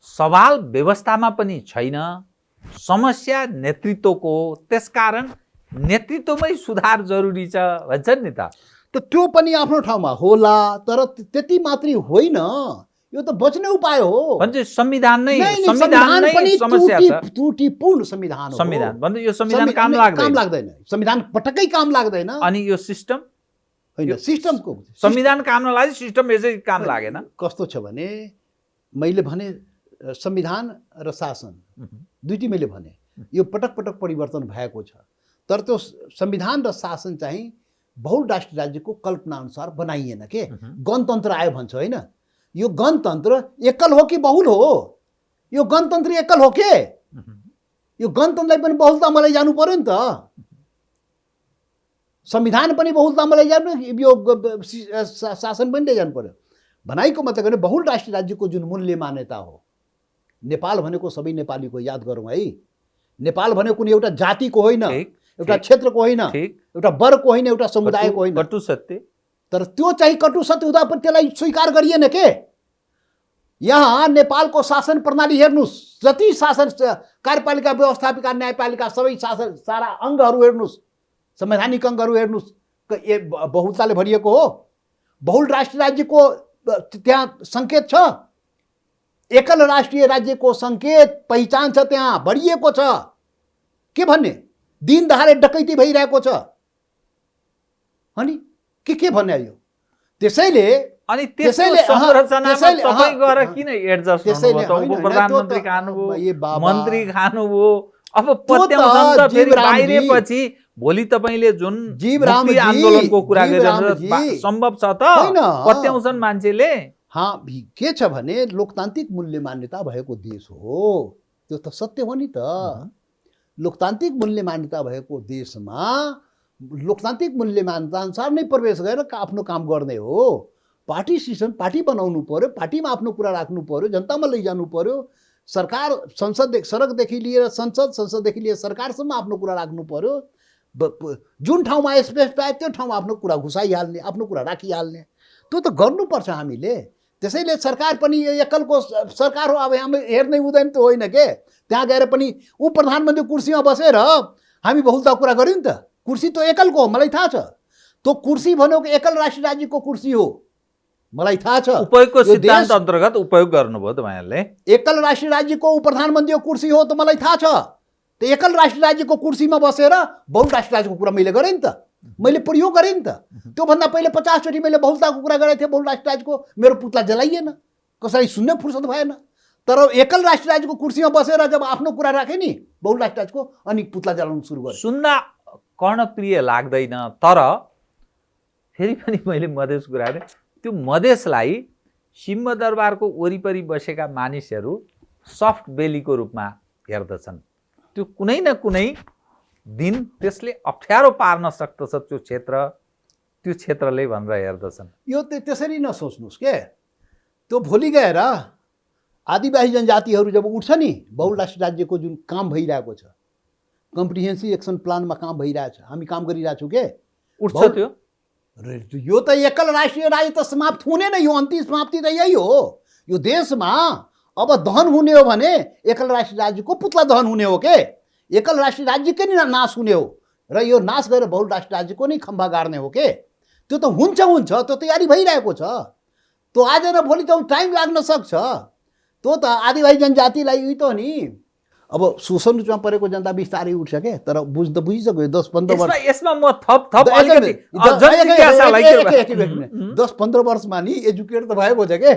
सवाल व्यवस्थामा पनि छैन, समस्या नेतृत्वको, त्यसकारण नेतृत्वमै सुधार जरुरी छ भन्छन् नि त। त्यो पनि आफ्नो ठाउँमा होला, तर त्यति मात्रै होइन, यो त बच्ने उपाय हो। भन्छ संविधान नै समस्या छ, त्रुटिपूर्ण संविधान हो। संविधान भन्दा यो संविधान काम लाग्दैन, संविधान पटक्कै काम लाग्दैन। अनि यो सिस्टम होइन, सिस्टमको संविधान काम नलागे सिस्टम यसै काम लागेन। कस्तो छ भने मैले भने संविधान र शासन दुईटी मैले भने यो पटक पटक परिवर्तन भएको छ, तर त्यो संविधान र शासन चाहिँ बहुल राष्ट्रिय राज्यको कल्पना अनुसार बनाइएन के। गणतन्त्र आयो भन्छ होइन, यो गणतन्त्र एकल हो कि बहुल हो? यो गणतन्त्र एकल हो के? यो गणतन्त्रलाई पनि बहुलतामा लैजानु पर्यो नि त। संविधान पनि बहुलतामा लैजानु, यो शासन पनि लैजानु पर्यो। भनाइको मतलब भने बहुल राष्ट्रिय राज्यको जुन मूल्य मान्यता हो, नेपाल भनेको सबै नेपालीको, याद गरौँ है। नेपाल भनेको कुनै एउटा जातिको होइन, एउटा क्षेत्रको होइन, एउटा वर्गको होइन, एउटा समुदायको होइन। कटु सत्य। तर त्यो चाहिँ कटु सत्य हुँदा पनि त्यसलाई स्वीकार गरिएन के। यहाँ नेपालको शासन प्रणाली हेर्नुहोस्, जति शासन, कार्यपालिका, व्यवस्थापिका, न्यायपालिका, सबै शासन सारा अङ्गहरू हेर्नुहोस्, संवैधानिक अङ्गहरू हेर्नुहोस्, बहुलताले भरिएको हो। बहुल राष्ट्रिय राज्यको त्यहाँ सङ्केत छ, एकल राष्ट्रिय राज्यको सङ्केत पहिचान छ, त्यहाँ भरिएको छ। के भन्ने, दिन दहाडे डकैती भइरहेको छ, अनि के भन्ने यो? त्यसैले अनि त्यसैले तपाई गएर किन एडजस्ट गर्नुभयो त? उपप्रधानमन्त्री खानुभयो, मन्त्री खानुभयो, अब पत्याउँछन् त फेरि बाहिरपछि भोलि तपाईले जुन मुक्ति आन्दोलनको कुरा गरिरहनु सम्भव छ त? पत्याउँछन् मान्छेले। के छ भने लोकतान्त्रिक मूल्य मान्यता भएको देश हो, त्यो त सत्य हो नि त। लोकतान्त्रिक मूल्य मान्यता भएको देशमा लोकतान्त्रिक मूल्य मान्यता अनुसार नै प्रवेश गरेर आफ्नो काम गर्ने हो। पार्टी सिस्टम, पार्टी बनाउनु पर्यो, पार्टीमा आफ्नो कुरा राख्नु पर्यो, जनतामा लैजानु पर्यो। सरकार, संसद, सडकदेखि लिएर संसद, संसददेखि लिएर सरकारसम्म आफ्नो कुरा राख्नु पर्यो। जुन ठाउँमा स्पेस पाए त्यो ठाउँमा आफ्नो कुरा घुसाइहाल्ने, आफ्नो कुरा राखिहाल्ने, त्यो त गर्नुपर्छ हामीले। त्यसैले सरकार पनि एकलको सरकार हो, अब हामी हेर्नै हुँदैन त्यो होइन के। त्यहाँ गएर पनि ऊ प्रधानमन्त्री कुर्सीमा बसेर हामी बहुलता कुरा गऱ्यौँ नि त। कुर्सी त एकलको हो, मलाई थाहा छ। त्यो कुर्सी भनेको एकल राष्ट्रिय राज्यको कुर्सी हो, मलाई थाहा छ। उपयोगको सिद्धान्त अन्तर्गत उपयोग गर्नुभयो तपाईँहरूले। एकल राष्ट्रिय राज्यको प्रधानमन्त्रीको कुर्सी हो त मलाई थाहा छ। त्यो एकल राष्ट्रिय राज्यको कुर्सीमा बसेर बहुल राष्ट्रिय राज्यको कुरा मैले गरेँ नि त, मैले प्रयोग गरेँ नि त। त्योभन्दा पहिले 50 चोटि मैले बहुलताको कुरा गरेको थिएँ। बहुल राष्ट्रिय राज्यको मेरो पुतला जलाइएन, कसैलाई सुन्ने फुर्सद भएन। तर एकल राष्ट्रिय राज्यको कुर्सीमा बसेर जब आफ्नो कुरा राखेँ नि बहुल राष्ट्रिय राज्यको, अनि पुतला जलाउन सुरु गरेँ। सुन्दा कर्णप्रिय लाग्दैन, तर फेरि पनि मैले मधेसको कुरा गरेँ। त्यो मधेसलाई सिंहदरबारको वरिपरि बसेका मानिसहरू सफ्ट बेलीको रूपमा हेर्दछन्। त्यो कुनै न कुनै दिन त्यसले अप्ठ्यारो पार्न सक्दछ त्यो क्षेत्रले भनेर हेर्दछन्। यो त्यसरी नसोच्नुहोस् के, त्यो भोलि गएर आदिवासी जनजातिहरू जब उठ्छ नि, बहुराष्ट्रिय राज्यको जुन काम भइरहेको छ, कम्प्रिहेन्सिभ एक्सन प्लानमा काम भइरहेछ, हामी काम गरिरहेछौँ के, उठ्छ त्यो। यो त एकल राष्ट्रिय राज्य त समाप्त हुने नै, यो अन्तिम समाप्ति त यही हो। यो देशमा अब दहन हुने हो भने एकल राष्ट्रिय राज्यको पुतला दहन हुने हो के, एकल राष्ट्रिय राज्यकै नै नाश हुने हो र यो नाश गरेर बहुराष्ट्रिय राज्यको नै खम्बा गाड्ने हो के। त्यो त हुन्छ, त्यो तयारी भइरहेको छ। त्यो आज न भोलि त टाइम लाग्न सक्छ। त्यो त आदिवासी जनजातिलाई उही त नि, अब शोषण रूपमा परेको जनता बिस्तारै उठ्छ के, तर बुझिसक्यो 10-15 वर्ष। यसमा म थप अलिकति 10-15 वर्षमा नि एजुकेट त भएको छ के,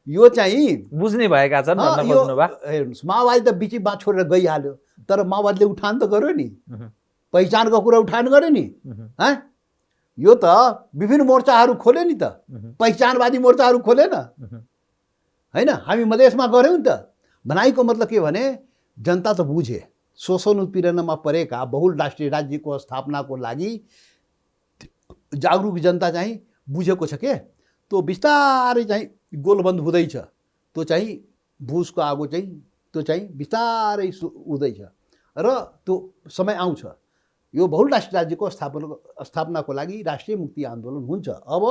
यो चाहिँ बुझ्ने भएका छन् भन्न खोज्नु भयो। हेर्नुहोस्, माओवादी त बिचमा छोडेर गइहाल्यो, तर माओवादीले उठान त गर्यो नि, पहिचानको कुरा उठान गर्यो नि। यो त विभिन्न मोर्चाहरू खोल्यो नि त, पहिचानवादी मोर्चाहरू खोलेन होइन। हामी मधेसमा गऱ्यौँ नि त। भनाइको मतलब के भने जनता त बुझे, शोषण उत्पीडनमा परेका बहुराष्ट्रिय राज्यको स्थापनाको लागि जागरुक जनता चाहिँ बुझेको छ के। त्यो बिस्तारै चाहिँ गोलबन्द हुँदैछ, त्यो चाहिँ भुसको आगो चाहिँ त्यो चाहिँ बिस्तारै हुँदैछ र त्यो समय आउँछ। यो बहुराष्ट्रिय राज्यको स्थापनाको लागि राष्ट्रिय मुक्ति आन्दोलन हुन्छ। अब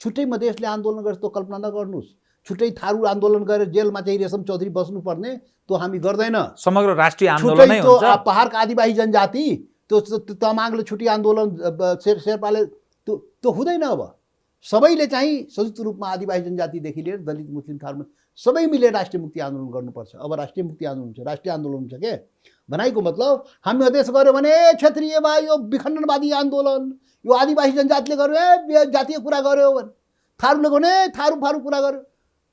छुट्टै मधेसले आन्दोलन गर्छ त्यो कल्पना नगर्नुहोस्, छुट्टै थारू आन्दोलन गरेर जेलमा चाहिँ रेशम चौधरी बस्नुपर्ने त्यो हामी गर्दैन। समग्र राष्ट्रिय आन्दोलन नै हुन्छ। पहाडका आदिवासी जनजाति त्यो तमाङले छुट्टी आन्दोलन, शेर्पाले त्यो हुँदैन। अब सबैले चाहिँ संयुक्त रूपमा आदिवासी जनजातिदेखि लिएर दलित, मुस्लिम, थारू सबै मिलेर राष्ट्रिय मुक्ति आन्दोलन गर्नुपर्छ। अब राष्ट्रिय मुक्ति आन्दोलन हुन्छ, राष्ट्रिय आन्दोलन हुन्छ के। भनाइको मतलब हामी मधेस गऱ्यो भने क्षेत्रीयमा यो विखण्डनवादी आन्दोलन, यो आदिवासी जनजातिले गर्यो जातीय कुरा गर्यो भने, थारूले गर्ने थारू कुरा गर्यो,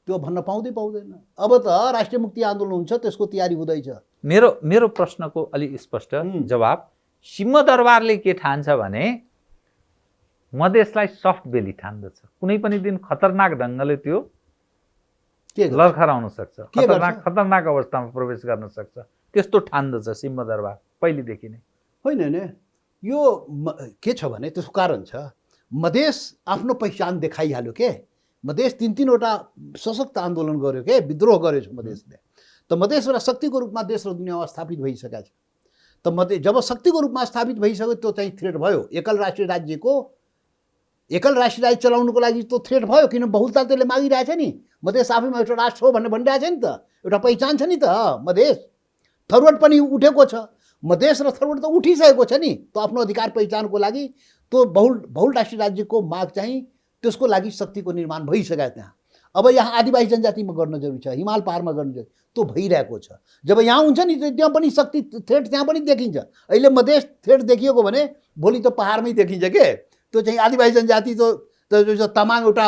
त्यो भन्न पाउँदैन। अब त राष्ट्रिय मुक्ति आन्दोलन हुन्छ, त्यसको तयारी हुँदैछ। मेरो प्रश्नको अलि स्पष्ट जवाब, सिंहदरबारले के ठान्छ भने मधेसलाई सफ्ट बेली ठान्दछ। कुनै पनि दिन खतरनाक ढङ्गले त्यो लर्खराउन सक्छ, खतरनाक अवस्थामा प्रवेश गर्न सक्छ, त्यस्तो ठान्दछ सिंहदरबार पहिलेदेखि नै। होइन, यो के छ भने त्यसको कारण छ, मधेस आफ्नो पहिचान देखाइहाल्यो के। मधेस 3-3वटा सशक्त आन्दोलन गर्यो के, विद्रोह गर्यो छ मधेसले। त मधेस एउटा शक्तिको रूपमा देश र दुनियाँमा स्थापित भइसकेको छ। त मधेस जब शक्तिको रूपमा स्थापित भइसक्यो त्यो चाहिँ थ्रेट भयो। एकल राष्ट्रिय राज्य चलाउनुको लागि त्यो थ्रेट भयो, किन बहुलता त्यसले मागिरहेछ नि। मधेस आफैमा एउटा राष्ट्र हो भन्ने भनिरहेछ नि त, एउटा पहिचान छ नि त। मधेस थरवट पनि उठेको छ, मधेस र थरवट त उठिसकेको छ नि। त्यो आफ्नो अधिकार पहिचानको लागि त्यो बहुराष्ट्रिय राज्यको माग चाहिँ त्यसको लागि शक्तिको निर्माण भइसक्यो त्यहाँ। अब यहाँ आदिवासी जनजातिमा गर्न जरुरी छ, हिमाल पहाडमा गर्न जरुरी, त्यो भइरहेको छ। जब यहाँ हुन्छ नि त्यहाँ पनि शक्ति थ्रेट त्यहाँ पनि देखिन्छ। अहिले मधेस थ्रेट देखिएको भने भोलि त पहाडमै देखिन्छ के। त्यो चाहिँ आदिवासी जनजाति त तामाङ एउटा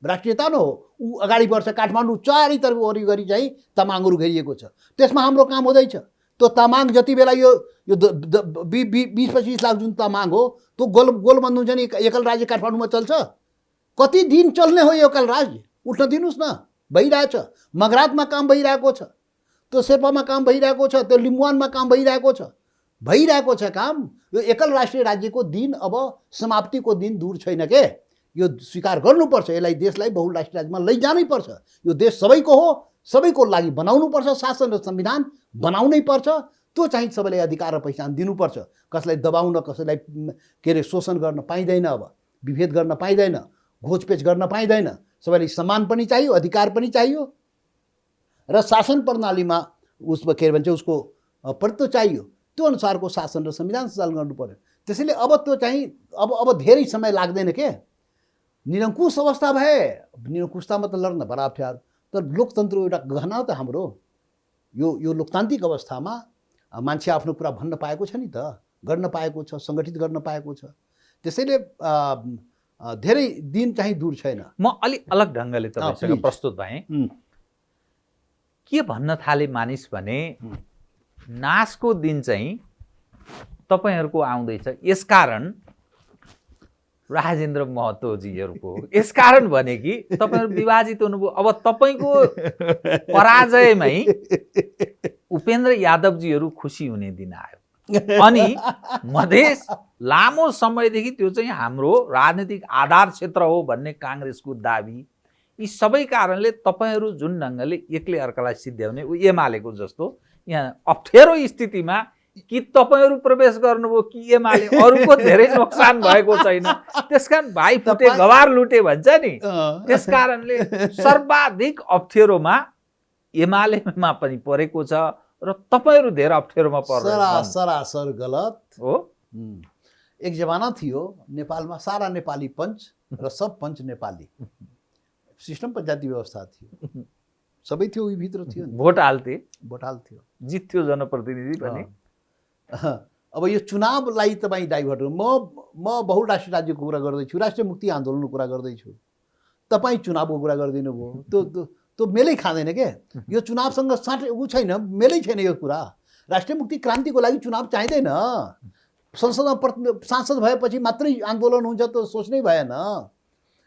राष्ट्रियता न हो, ऊ अगाडि बढ्छ। काठमाडौँ चारैतर्फ वरिपरि चाहिँ तामाङहरू घेरिएको छ, त्यसमा हाम्रो काम हुँदैछ। त्यो तामाङ जति बेला यो 20-25 लाख जुन तामाङ हो त्यो गोलबन्द हुन्छ नि, एकल राज्य काठमाडौँमा चल्छ। कति दिन चल्ने हो यो एकल राज्य? उठ्न दिनुहोस् न, भइरहेछ। मगरातमा काम भइरहेको छ, त्यो शेर्पामा काम भइरहेको छ, त्यो लिम्बुवानमा काम भइरहेको छ काम। यो एकल राष्ट्रिय राज्यको दिन अब समाप्तिको दिन दूर छैन के। यो स्वीकार गर्नुपर्छ, यसलाई देशलाई बहुराष्ट्रिय राज्यमा लैजानै पर्छ। यो देश सबैको हो, सबैको लागि बनाउनु पर्छ, शासन र संविधान बनाउनै पर्छ। त्यो चाहिँ सबैलाई अधिकार र पहिचान दिनुपर्छ। कसलाई दबाउन, कसैलाई के अरे शोषण गर्न पाइँदैन, अब विभेद गर्न पाइँदैन, घोचपेच गर्न पाइँदैन। सबैलाई सम्मान पनि चाहियो, अधिकार पनि चाहियो र शासन प्रणालीमा उसमा के भन्छ उसको प्रति चाहियो। त्यो अनुसारको शासन र संविधान सञ्चालन गर्नु पर्यो। त्यसैले अब त्यो चाहिँ अब धेरै समय लाग्दैन के। निरङ्कुश अवस्था भए, निरङ्कुशतामा त लड्न बडा अप्ठ्यारो। तर लोकतन्त्र एउटा गहना त हाम्रो। यो लोकतान्त्रिक अवस्थामा मान्छे आफ्नो कुरा भन्न पाएको छ नि त, गर्न पाएको छ, सङ्गठित गर्न पाएको छ। त्यसैले धेरै दिन चाहिँ दूर छैन। म अलि अलग ढङ्गले तपाईसँग प्रस्तुत भएँ। के भन्न थाले मानिस भने नासको दिन चाहिँ तपाईँहरूको आउँदैछ, यसकारण राजेन्द्र महतोजीहरूको यसकारण भने कि तपाईँहरू विभाजित हुनुभयो। अब तपाईँको पराजयमै उपेन्द्र यादवजीहरू खुसी हुने दिन आयो अनि मधेस लामो समयदेखि त्यो चाहिँ हाम्रो राजनीतिक आधार क्षेत्र हो भन्ने काङ्ग्रेसको दाबी, यी सबै कारणले तपाईँहरू जुन ढङ्गले एकले अर्कालाई सिद्ध्याउने एमालेको जस्तो यहाँ अप्ठ्यारो स्थितिमा कि तपाईँहरू प्रवेश गर्नुभयो कि एमाले, अरूको धेरै नोक्सान भएको छैन, त्यसकारण भाइ फुटे गवार लुटे भन्छ नि, त्यसकारणले सर्वाधिक अप्ठ्यारोमा एमालेमा पनि परेको छ र तपाईँहरू धेरै अप्ठ्यारोमा पर्नु सरासर गलत हो। एक जमाना थियो नेपालमा सारा नेपाली पंच र सब पंच नेपाली, सिस्टम पंचायती व्यवस्था थियो, सबै थियो, उही भित्र थियो, भोट हाल्थे, जित्थ्यो जनप्रतिनिधि पनि। अब यो चुनावलाई तपाईँ डाइभर्ट, म बहुराष्ट्रिय राज्यको कुरा गर्दैछु, राष्ट्रिय मुक्ति आन्दोलनको कुरा गर्दैछु, तपाईँ चुनावको कुरा गरिदिनु भयो, त्यो मेलै खाँदैन के। यो चुनावसँग साँठै ऊ छैन, मेलै छैन यो कुरा। राष्ट्रिय मुक्ति क्रान्तिको लागि चुनाव चाहिँदैन, संसदमा सांसद भएपछि मात्रै आन्दोलन हुन्छ त सोच्नै भएन।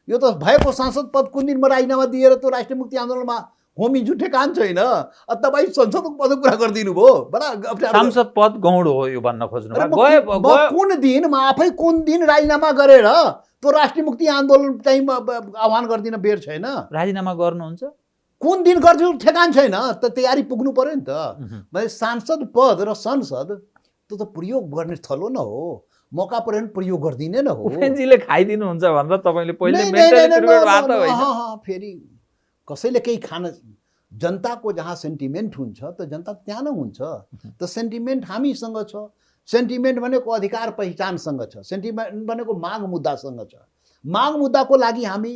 यो त भएको सांसद पद कुन दिनमा राजीनामा दिएर त्यो राष्ट्रिय मुक्ति आन्दोलनमा होमी जुठे काम छैन। तपाईँ संसदको पदको कुरा गरिदिनु भयो, बडा सांसद पद गौड हो यो भन्न खोज्नु कुन दिन म आफै कुन दिन राजीनामा गरेर त्यो राष्ट्रिय मुक्ति आन्दोलन चाहिँ आह्वान गरिदिन बेर छैन। राजीनामा गर्नुहुन्छ कुन दिन गर्छु ठेकान छैन, त तयारी पुग्नु पर्यो नि त। मैले सांसद पद र संसद त्यो त प्रयोग गर्ने थलो न हो, मौका पऱ्यो भने प्रयोग गरिदिने न हो। उपेन्द्रजीले खाइदिनुहुन्छ भनेर तपाईँले पहिले मेन्टालिटी बात होइन। फेरि कसैले केही खान, जनताको जहाँ सेन्टिमेन्ट हुन्छ त जनता त्यहाँ नै हुन्छ। त सेन्टिमेन्ट हामीसँग छ, सेन्टिमेन्ट भनेको अधिकार पहिचानसँग छ, सेन्टिमेन्ट भनेको माग मुद्दासँग छ। माग मुद्दाको लागि हामी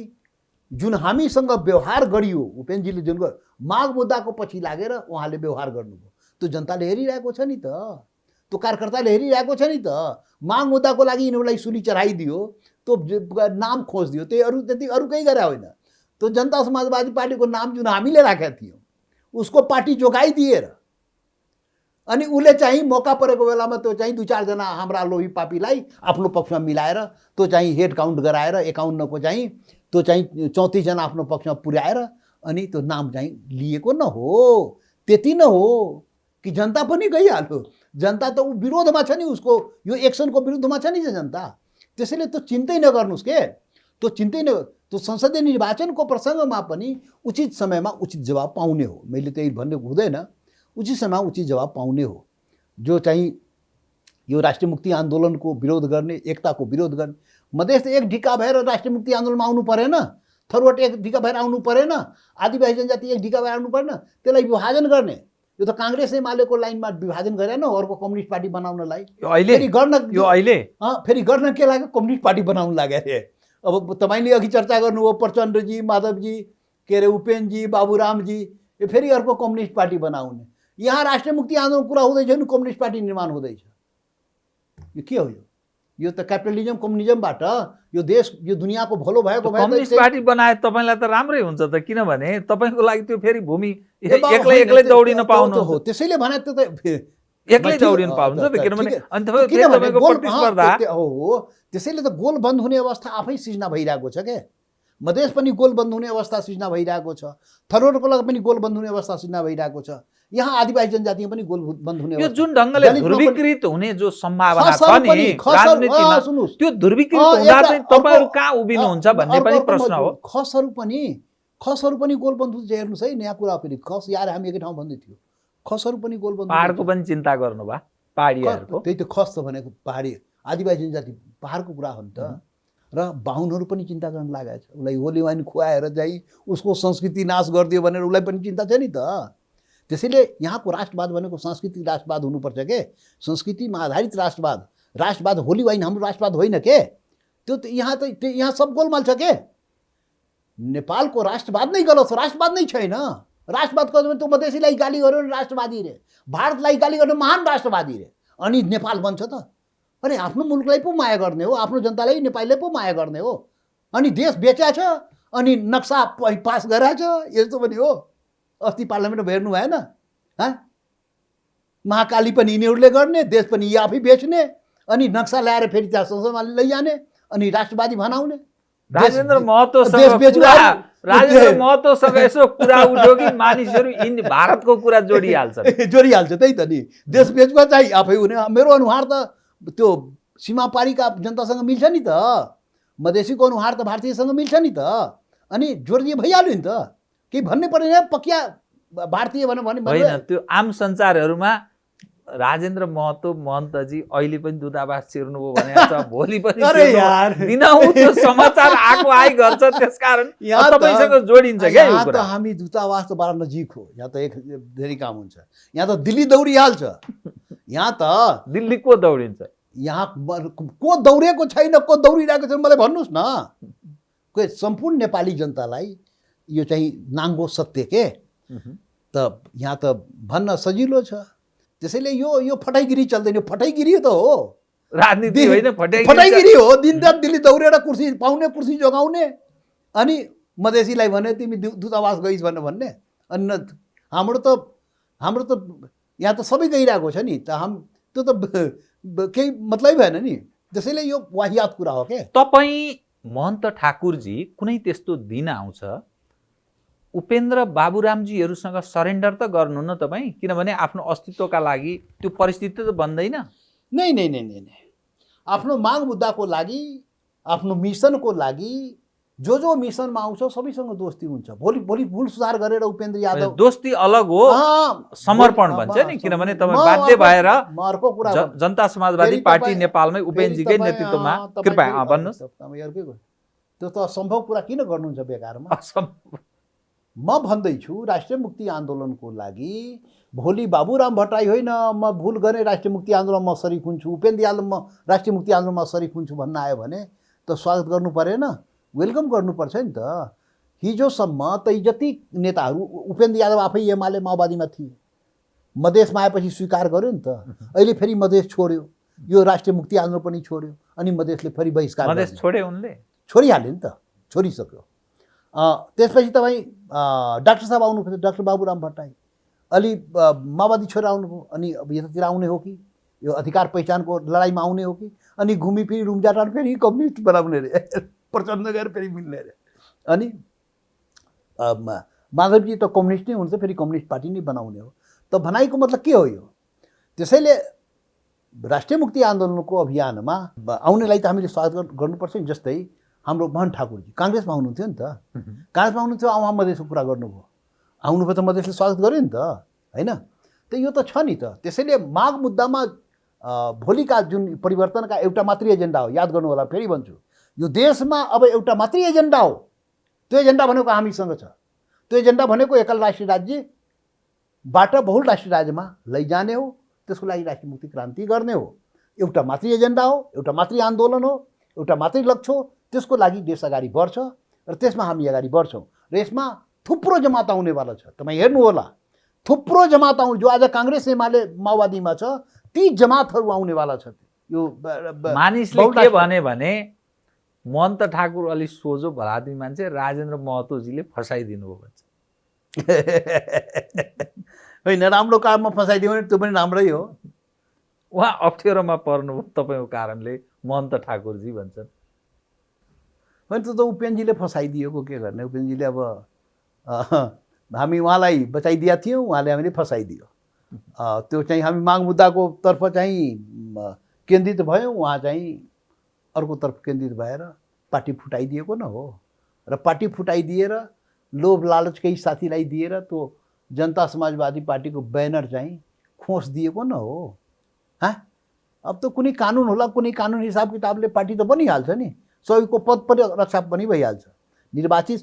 जुन हामीसँग व्यवहार गरियो, उपेन्द्रजीले जुन माग मुद्दाको पछि लागेर उहाँले व्यवहार गर्नुभयो, त्यो जनताले हेरिरहेको छ नि त, त्यो कार्यकर्ताले हेरिरहेको छ नि त। माग मुद्दाको लागि यिनीहरूलाई सुली चढाइदियो, त्यो नाम खोजिदियो, त्यति अरू केही गरे होइन। त्यो जनता समाजवादी पार्टीको नाम जुन हामीले राखेका थियौँ उसको पार्टी जोगाइदिएर अनि उसले चाहिँ मौका परेको बेलामा त्यो चाहिँ 2-4 जना हाम्रा लोभी पापीलाई आफ्नो पक्षमा मिलाएर त्यो चाहिँ हेड काउन्ट गराएर 51को चाहिँ त्यो चाहिँ 34 जना आफ्नो पक्षमा पुर्याएर अनि त्यो नाम चाहिँ लिएको न हो। त्यति न हो कि जनता पनि गइहाल्यो, जनता त ऊ विरोधमा छ नि, उसको यो एक्सनको विरुद्धमा छ नि जनता। त्यसैले त्यो चिन्तै नगर्नुहोस् के, त्यो चिन्तै न, त्यो संसदीय निर्वाचनको प्रसङ्गमा पनि उचित समयमा उचित जवाब पाउने हो। मैले त्यही भन्ने हुँदैन, उचित समयमा उचित जवाब पाउने हो। जो चाहिँ यो राष्ट्रिय मुक्ति आन्दोलनको विरोध गर्ने, एकताको विरोध गर्ने, मधेस एक ढिका भएर राष्ट्रिय मुक्ति आन्दोलनमा आउनु परेन, थरुवाट एक ढिका भएर आउनु परेन, आदिवासी जनजाति एक ढिका भएर आउनु परेन, त्यसलाई विभाजन गर्ने। यो त काङ्ग्रेस एमालेको लाइनमा विभाजन गरेन अर्को कम्युनिस्ट पार्टी बनाउनलाई। फेरि गर्न के लाग्यो, कम्युनिस्ट पार्टी बनाउनु लाग्यो अरे। अब तपाईँले अघि चर्चा गर्नुभयो प्रचण्डजी, माधवजी, के अरे उपेन्द्रजी, बाबुरामजी, यो फेरि अर्को कम्युनिस्ट पार्टी बनाउने। यहाँ राष्ट्रिय मुक्ति आन्दोलन कुरा हुँदैछ नि कम्युनिस्ट पार्टी निर्माण हुँदैछ। यो के हो? यो त क्यापिटलिजम कम्युनिजमबाट यो देश यो दुनियाँको भलो भएको भए कम्युनिस्ट पार्टी बनाए तपाईँलाई त राम्रै हुन्छ त, किनभने तपाईँको लागि त्यो फेरि भूमि एक्लै दौडिन पाउनु हो। त्यसैले भने त एक्लै दौडिन पाउनुहुन्छ त, किनभने अनि तपाईँको प्रतिस्पर्धा हो। त्यसैले त गोल बन्द हुने अवस्था आफै सृजना भइरहेको छ के। मधेस पनि गोल बन्द हुने अवस्था सृजना भइरहेको छ, थरोटको लागि पनि गोल बन्द हुने अवस्था सृजना भइरहेको छ, यहाँ आदिवासी जनजातिमा पनि गोल बन्द हुने। यो जुन ढङ्गले ध्रुवीकृत हुने जो सम्भावना छ नि राजनीतिमा, त्यो ध्रुवीकृत हुँदा चाहिँ तपाईँहरू कहाँ उभिनुहुन्छ भन्ने पनि प्रश्न हो। खसहरू पनि गोल बन्द हुन्छ। हेर्नुहोस् है, नयाँ कुरा फेरि खस यार हामी एकै ठाउँ भन्दै थियो, खसहरू पनि गोल बन्द। पहाडको पनि चिन्ता गर्नुभयो, पहाडीहरूको त्यही त खस त भनेको पहाडी आदिवासी जनजाति पहाडको कुरा हो नि त। र बाहुनहरू पनि चिन्ता गर्न लागेको छ, उसलाई होली वाइन खुवाएर चाहिँ उसको संस्कृति नाश गरिदियो भनेर उसलाई पनि चिन्ता छ नि त। त्यसैले यहाँको राष्ट्रवाद भनेको सांस्कृतिक राष्ट्रवाद हुनुपर्छ के, संस्कृतिमा आधारित राष्ट्रवाद। राष्ट्रवाद होली वाइन हाम्रो राष्ट्रवाद होइन के, त्यो त यहाँ सब गोलमाल छ के। नेपालको राष्ट्रवाद नै गलत हो, राष्ट्रवाद नै छैन। राष्ट्रवाद कहिले त्यो मधेसीलाई गाली गर्यो भने राष्ट्रवादी रे, भारतलाई गाली गर्यो महान राष्ट्रवादी रे, अनि नेपाल बन्छ त? अरे आफ्नो मुलुकलाई पो माया गर्ने हो, आफ्नो जनतालाई नेपालले पो माया गर्ने हो। अनि देश बेच्या छ, अनि नक्सा पास गराएछ, यस्तो पनि हो। अस्ति पार्लियामेन्टमा हेर्नु भएन? महाकाली पनि यिनीहरूले गर्ने, देश पनि यी आफै बेच्ने, अनि नक्सा ल्याएर फेरि त्यहाँ संसदमा लैजाने, अनि राष्ट्रवादी भनाउने राजेन्द्र देश महतोसँग बेचुवार राजेन्द्र महतोसँग यसो कुरा उठ्यो कि मानिसहरू भारतको कुरा जोडिहाल्छन्। जोडिहाल्छ। त्यही त नि, देश बेचुवा चाहिँ आफै हुने। मेरो अनुहार त त्यो सीमापारीका जनतासँग मिल्छ नि त, मधेसीको अनुहार त भारतीयसँग मिल्छ नि त, अनि जोडिए भइहाल्यो नि त, केही भन्नै परेन। पक्या भारतीय भने होइन, त्यो आम सञ्चारहरूमा राजेन्द्र महतो महन्तजी अहिले पनि दूतावास छिर्नुभयो भने भोलि पनि अरे यार, दिनहुँ त्यो समाचार आइगर्छ, त्यसकारण यहाँ तपाईँसँग जोडिन्छ क्या यो यहाँ त कुरा। हामी दूतावास त बडा नजिक हो, यहाँ त एक धेरै काम हुन्छ। यहाँ त दिल्ली दौडिहाल्छ, यहाँ त दिल्ली को दौडिन्छ? यहाँ को दौडेको छैन, को दौडिरहेको छैन मलाई भन्नुहोस् न। कोही सम्पूर्ण नेपाली जनतालाई यो चाहिँ नाङ्गो सत्य के त यहाँ त भन्न सजिलो छ। त्यसैले यो फटाइगिरी चल्दैन, यो फटाइगिरी त हो, राजनीति होइन, फटाइगिरी हो। दिनरात दिल्ली दौडेर कुर्सी पाउने, कुर्सी जोगाउने, अनि मधेसीलाई भने तिमी दूतावास गइस् भनेर भन्ने। अनि हाम्रो त यहाँ त सबै गइरहेको छ नि त, त्यो त केही मतलबै भएन नि। त्यसैले यो वाहियात कुरा हो के। तपाईँ महन्त ठाकुरजी कुनै त्यस्तो दिन आउँछ उपेन्द्र बाबुरामजीहरूसँग सरेन्डर त गर्नु न तपाईँ, किनभने आफ्नो अस्तित्वका लागि त्यो परिस्थिति त बन्दैन। नै नै नै नै नै आफ्नो माग मुद्दाको लागि, आफ्नो मिसनको लागि जो मिसनमा आउँछ सबैसँग दोस्ती हुन्छ। भोलि भुल सुधार गरेर उपेन्द्र यादव, दोस्ती अलग हो, समर्पण भन्छ नि, किनभने तपाईँ बाध्य भएर अर्को कुरा जनता समाजवादी पार्टी नेपालमै उपेन्द्रजीकै नेतृत्वमा, कृपया भन्नुहोस्। त्यो त असम्भव कुरा किन गर्नुहुन्छ बेकारमा? म भन्दैछु राष्ट्रिय मुक्ति आन्दोलनको लागि भोलि बाबुराम भट्टराई होइन, म भुल गरेँ राष्ट्रिय मुक्ति आन्दोलनमा सरिक हुन्छु, उपेन्द्र यादव म राष्ट्रिय मुक्ति आन्दोलनमा सरिक हुन्छु भन्न आयो भने त स्वागत गर्नु परेन, वेलकम गर्नुपर्छ नि त। हिजोसम्म त जति नेताहरू, उपेन्द्र यादव आफै एमाले माओवादीमा थिए, मधेसमा आएपछि स्वीकार गर्यो नि त। अहिले फेरि मधेस छोड्यो, यो राष्ट्रिय मुक्ति आन्दोलन पनि छोड्यो, अनि मधेसले फेरि बहिष्कार मधेस छोडे, उनले छोडिहाल्यो नि त, छोडिसक्यो। त्यसपछि तपाईँ डाक्टर साहब आउनुपर्छ, डाक्टर बाबुराम भट्टराई। अलि माओवादी छोडेर आउनुभयो, अनि अब यतातिर आउने हो कि यो अधिकार पहिचानको लडाइँमा आउने हो कि, अनि घुमी फिरी रुम्जाटार फेरि कम्युनिस्ट बनाउने रे, प्रचण्ड गएर फेरि मिल्ने रे। अनि माधवजी त कम्युनिस्ट नै हुन्छ, फेरि कम्युनिस्ट पार्टी नै बनाउने हो त। भनाइको मतलब के हो यो? त्यसैले राष्ट्रिय मुक्ति आन्दोलनको अभियानमा आउनेलाई त हामीले स्वागत गर्नुपर्छ नि। जस्तै हाम्रो मोहन ठाकुरजी काङ्ग्रेसमा हुनुहुन्थ्यो नि त, काङ्ग्रेसमा हुनुहुन्थ्यो, उहाँ मधेसको कुरा गर्नुभयो, आउनुभयो त मधेसले स्वागत गर्यो नि त, होइन त? यो त छ नि त। त्यसैले माग मुद्दामा भोलिका जुन परिवर्तनका एउटा मात्रै एजेन्डा हो, याद गर्नु होला, फेरि भन्छु, यो देशमा अब एउटा मात्रै एजेन्डा हो। त्यो एजेन्डा भनेको हामीसँग छ। त्यो एजेन्डा भनेको एकल राष्ट्रिय राज्यबाट बहुल राष्ट्रिय राज्यमा लैजाने हो, त्यसको लागि राष्ट्रिय मुक्ति क्रान्ति गर्ने हो। एउटा मात्रै एजेन्डा हो, एउटा मात्रै आन्दोलन हो, एउटा मात्रै लक्ष्य हो। त्यसको लागि देश अगाडि बढ्छ र त्यसमा हामी अगाडि बढ्छौँ र यसमा थुप्रो जमात आउनेवाला छ। तपाईँ हेर्नु होला, थुप्रो जमात आउने, जो आज काङ्ग्रेस एमाले माओवादीमा छ, ती जमातहरू आउनेवाला छ। यो मानिसले के भने महन्त ठाकुर अलि सोझो भलादमी मान्छे, राजेन्द्र महतोजीले फसाइदिनु हो भन्छ। होइन, राम्रो काममा फसाइदियो भने त्यो पनि राम्रै हो। उहाँ अप्ठ्यारोमा पर्नुभयो तपाईँको कारणले महन्त ठाकुरजी भन्छन्। होइन, त उपेन्द्रजीले फसाइदिएको, के गर्ने? उपेन्द्रजीले अब हामी उहाँलाई बचाइदिएका थियौँ, उहाँले हामीले फसाइदियो। त्यो चाहिँ हामी माग मुद्दाको तर्फ चाहिँ केन्द्रित भयौँ, उहाँ चाहिँ अर्कोतर्फ केन्द्रित भएर पार्टी फुटाइदिएको न हो। र पार्टी फुटाइदिएर लोभ लालच केही साथीलाई दिएर त्यो जनता समाजवादी पार्टीको ब्यानर चाहिँ खोस दिएको न हो। अब त कुनै कानुन होला, कुनै कानुन हिसाब किताबले पार्टी त बनिहाल्छ नि, सबैको पद पनि रक्षा पनि भइहाल्छ। निर्वाचित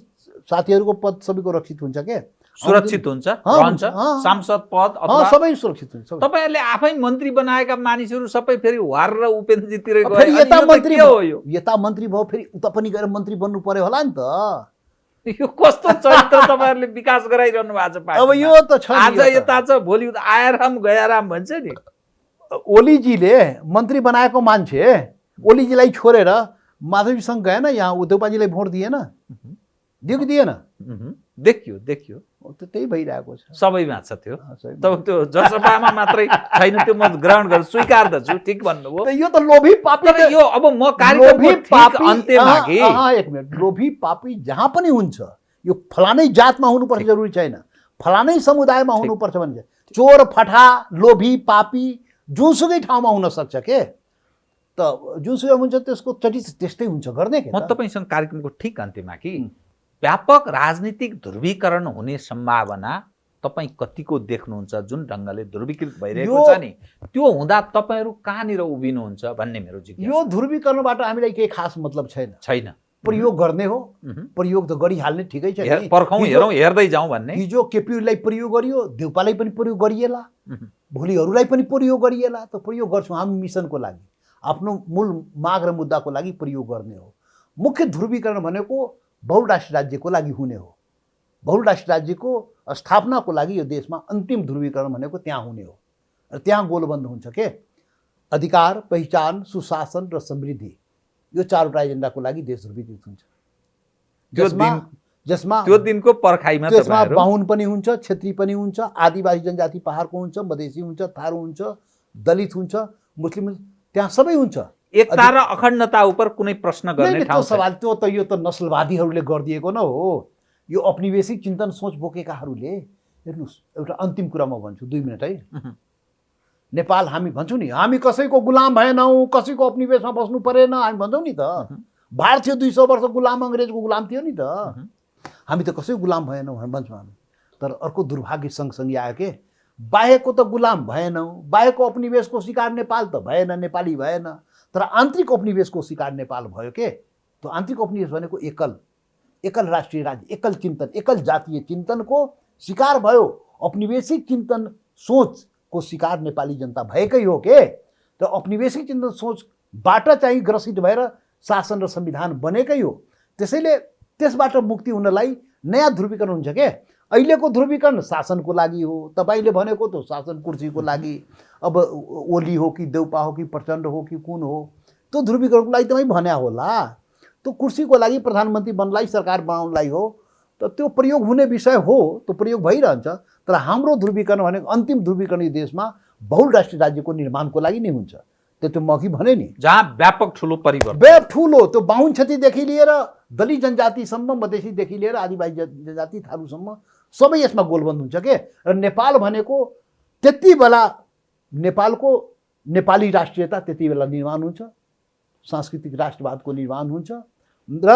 साथीहरूको पद सबैको रक्षित हुन्छ के, सुरक्षित हुन्छ, रहन्छ, सांसद पद अथवा सबै सुरक्षित हुन्छ। तपाईहरुले आफै मन्त्री बनाएका मानिसहरू सबै फेरि वार र उपेन्द्रजीतिर गए, फेरि यता मन्त्री के हो यो? यता मन्त्री भयो, फेरि उता पनि गएर मन्त्री बन्नु पर्यो होला नि त। यो कस्तो चरित्र तपाईहरुले विकास गराइरहनु भएको छ पार्टीमा। अब यो त छ, आज यता छ, भोलि उता आयाराम गयाराम भन्छ नि। ओलीजीले मन्त्री बनाएको मान्छे ओलीजीलाई छोडेर माधवजीसँग गएन, यहाँ उद्धवपाजीलाई भोट दिएन, दियो कि दिएन? देखियो देखियो त्यही भइरहेको छ। सबैमा छ त्यो। सही। तब त्यो जसपामा मात्रै छैन, त्यो म ग्रहण गर्छु, स्वीकार्दछु, ठिक भन्नुभयो। त यो त लोभी पापी, तर यो अब म कार्यक्रमको ठिक अन्त्यमा कि एक मिनट, लोभी पापी जहाँ पनि हुन्छ, यो फलानै जातमा हुनुपर्छ जरुरी छैन, फलानै समुदायमा हुनुपर्छ भने चोर फटा लोभी पापी जुनसुकै ठाउँमा हुन सक्छ के। त जुनसुकै हुन्छ त्यसको चटी त्यस्तै हुन्छ गर्ने के। म तपाईँसँग कार्यक्रमको ठिक अन्त्यमा कि व्यापक राजनीतिक ध्रुवीकरण हुने सम्भावना तपाईँ कतिको देख्नुहुन्छ? जुन ढङ्गले ध्रुवीकृत भइरहेको छ नि, त्यो हुँदा तपाईँहरू कहाँनिर उभिनुहुन्छ भन्ने मेरो जिज्ञासा। यो ध्रुवीकरणबाट हामीलाई केही खास मतलब छैन। प्रयोग गर्ने हो, प्रयोग त गरिहाल्ने, ठिकै छ नि, पर्खौँ हेरौँ हेर्दै जाउँ भन्ने। हिजो केपीलाई प्रयोग गरियो, देउपालाई पनि प्रयोग गरिएला, भोलिहरूलाई पनि प्रयोग गरिएला। त प्रयोग गर्छौँ हामी मिसनको लागि, आफ्नो मूल माग र मुद्दाको लागि प्रयोग गर्ने हो। मुख्य ध्रुवीकरण भनेको बहुराष्ट्रिय राज्यको लागि हुने हो। बहुराष्ट्रिय राज्यको स्थापनाको लागि यो देशमा अन्तिम ध्रुवीकरण भनेको त्यहाँ हुने हो। र त्यहाँ गोलबन्द हुन्छ के अधिकार, पहिचान, सुशासन र समृद्धि, यो चारवटा एजेन्डाको लागि देश ध्रुवीकृत हुन्छ। जसमा त्यो दिनको पर्खाइमा त्यसमा बाहुन पनि हुन्छ, क्षेत्री पनि हुन्छ, आदिवासी जनजाति पहाडको हुन्छ, मधेसी हुन्छ, थारू हुन्छ, दलित हुन्छ, मुस्लिम, त्यहाँ सबै हुन्छ। एकता र अखण्डता उपर कुनै प्रश्न गर्ने ठाउँ सवाल त्यो त यो त नस्लवादीहरूले गरिदिएको न हो। यो औपनिवेशिक चिन्तन सोच बोकेकाहरूले। हेर्नुहोस्, एउटा अन्तिम कुरा म भन्छु, 2 मिनट है। नेपाल हामी भन्छौँ नि, हामी कसैको गुलाम भएनौँ, कसैको औपनिवेशमा बस्नु परेन, हामी भन्छौँ नि त। भारत थियो 200 वर्ष गुलाम, अङ्ग्रेजको गुलाम थियो नि त। हामी त कसैको गुलाम भएनौँ भन्छौँ हामी। तर अर्को दुर्भाग्य सँगसँगै आयो के, बाहेको त गुलाम भएनौँ, बाहेको औपनिवेशको शिकार नेपाल त भएन, नेपाली भएन, तर आन्तरिक औपनिवेशको शिकार नेपाल भयो के। त्यो आन्तरिक औपनिवेश भनेको एकल राष्ट्रिय राज्य, एकल चिन्तन, एकल जातीय चिन्तनको शिकार भयो। औपनिवेशिक चिन्तन सोचको शिकार नेपाली जनता भएकै हो के। र औपनिवेशिक चिन्तन सोचबाट चाहिँ ग्रसित भएर शासन र संविधान बनेकै हो। त्यसैले त्यसबाट मुक्ति हुनलाई नयाँ ध्रुवीकरण हुन्छ के। अहिलेको ध्रुवीकरण शासनको लागि हो, तपाईँले भनेको त शासन कुर्सीको लागि। अब ओली हो कि देउपा हो कि प्रचण्ड हो कि कुन हो, त्यो ध्रुवीकरणको लागि तपाईँ भन्या होला। त्यो कुर्सीको लागि, प्रधानमन्त्री बन्नलाई, सरकार बनाउनलाई हो, त त्यो प्रयोग हुने विषय हो, त्यो प्रयोग भइरहन्छ। तर हाम्रो ध्रुवीकरण भनेको अन्तिम ध्रुवीकरण यो देशमा बहुराष्ट्रिय राज्यको निर्माणको लागि नै हुन्छ। त्यो म अघि भने नि, जहाँ व्यापक ठुलो परिवर्तन, ठुलो त्यो बाहुन क्षतिदेखि लिएर दलित जनजातिसम्म, मधेसीदेखि लिएर आदिवासी जनजाति थारूसम्म सबै यसमा गोलबन्द हुन्छ के। र नेपाल भनेको त्यति बेला नेपालको नेपाली राष्ट्रियता त्यति बेला निर्माण हुन्छ, सांस्कृतिक राष्ट्रवादको निर्माण हुन्छ, र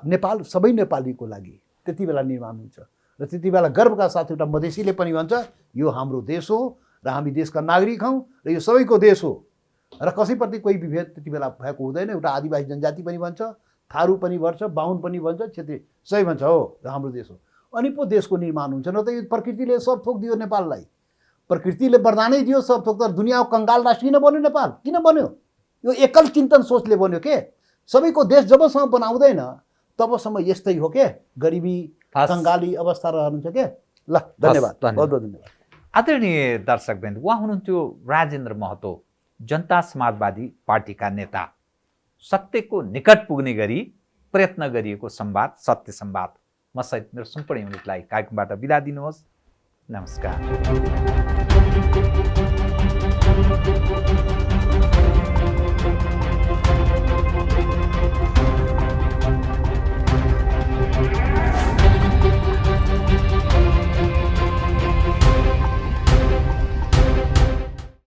नेपाल सबै नेपालीको लागि त्यति बेला निर्माण हुन्छ। र त्यति बेला गर्वका साथ एउटा मधेसीले पनि भन्छ यो हाम्रो देश हो र हामी देशका नागरिक हौँ र यो सबैको देश हो, र कसैप्रति कोही विभेद त्यति बेला भएको हुँदैन। एउटा आदिवासी जनजाति पनि भन्छ, थारू पनि भन्छ, बाहुन पनि भन्छ, क्षेत्री सबै भन्छ हो र हाम्रो देश हो। अनि पो देशको निर्माण हुन्छ। न त यो प्रकृतिले सब थोक दियो नेपाललाई, प्रकृतिले वरदानै दियो सब थोक। तर दुनियाँको कङ्गाल राष्ट्र किन बन्यो नेपाल? किन बन्यो? यो एकल चिन्तन सोचले बन्यो के। सबैको देश जबसम्म बनाउँदैन तबसम्म यस्तै हो के, गरिबी कङ्गाली अवस्था रहन्छ के। ल, धन्यवाद, बहुत बहुत धन्यवाद। आदरणीय दर्शकवृन्द, उहाँ हुनुहुन्थ्यो राजेन्द्र महतो, जनता समाजवादी पार्टीका नेता। सत्यको निकट पुग्ने गरी प्रयत्न गरिएको संवाद, सत्य संवाद। म सहित मेरो सम्पूर्ण युनिटलाई कार्यक्रमबाट बिदा दिनुहोस्। नमस्कार।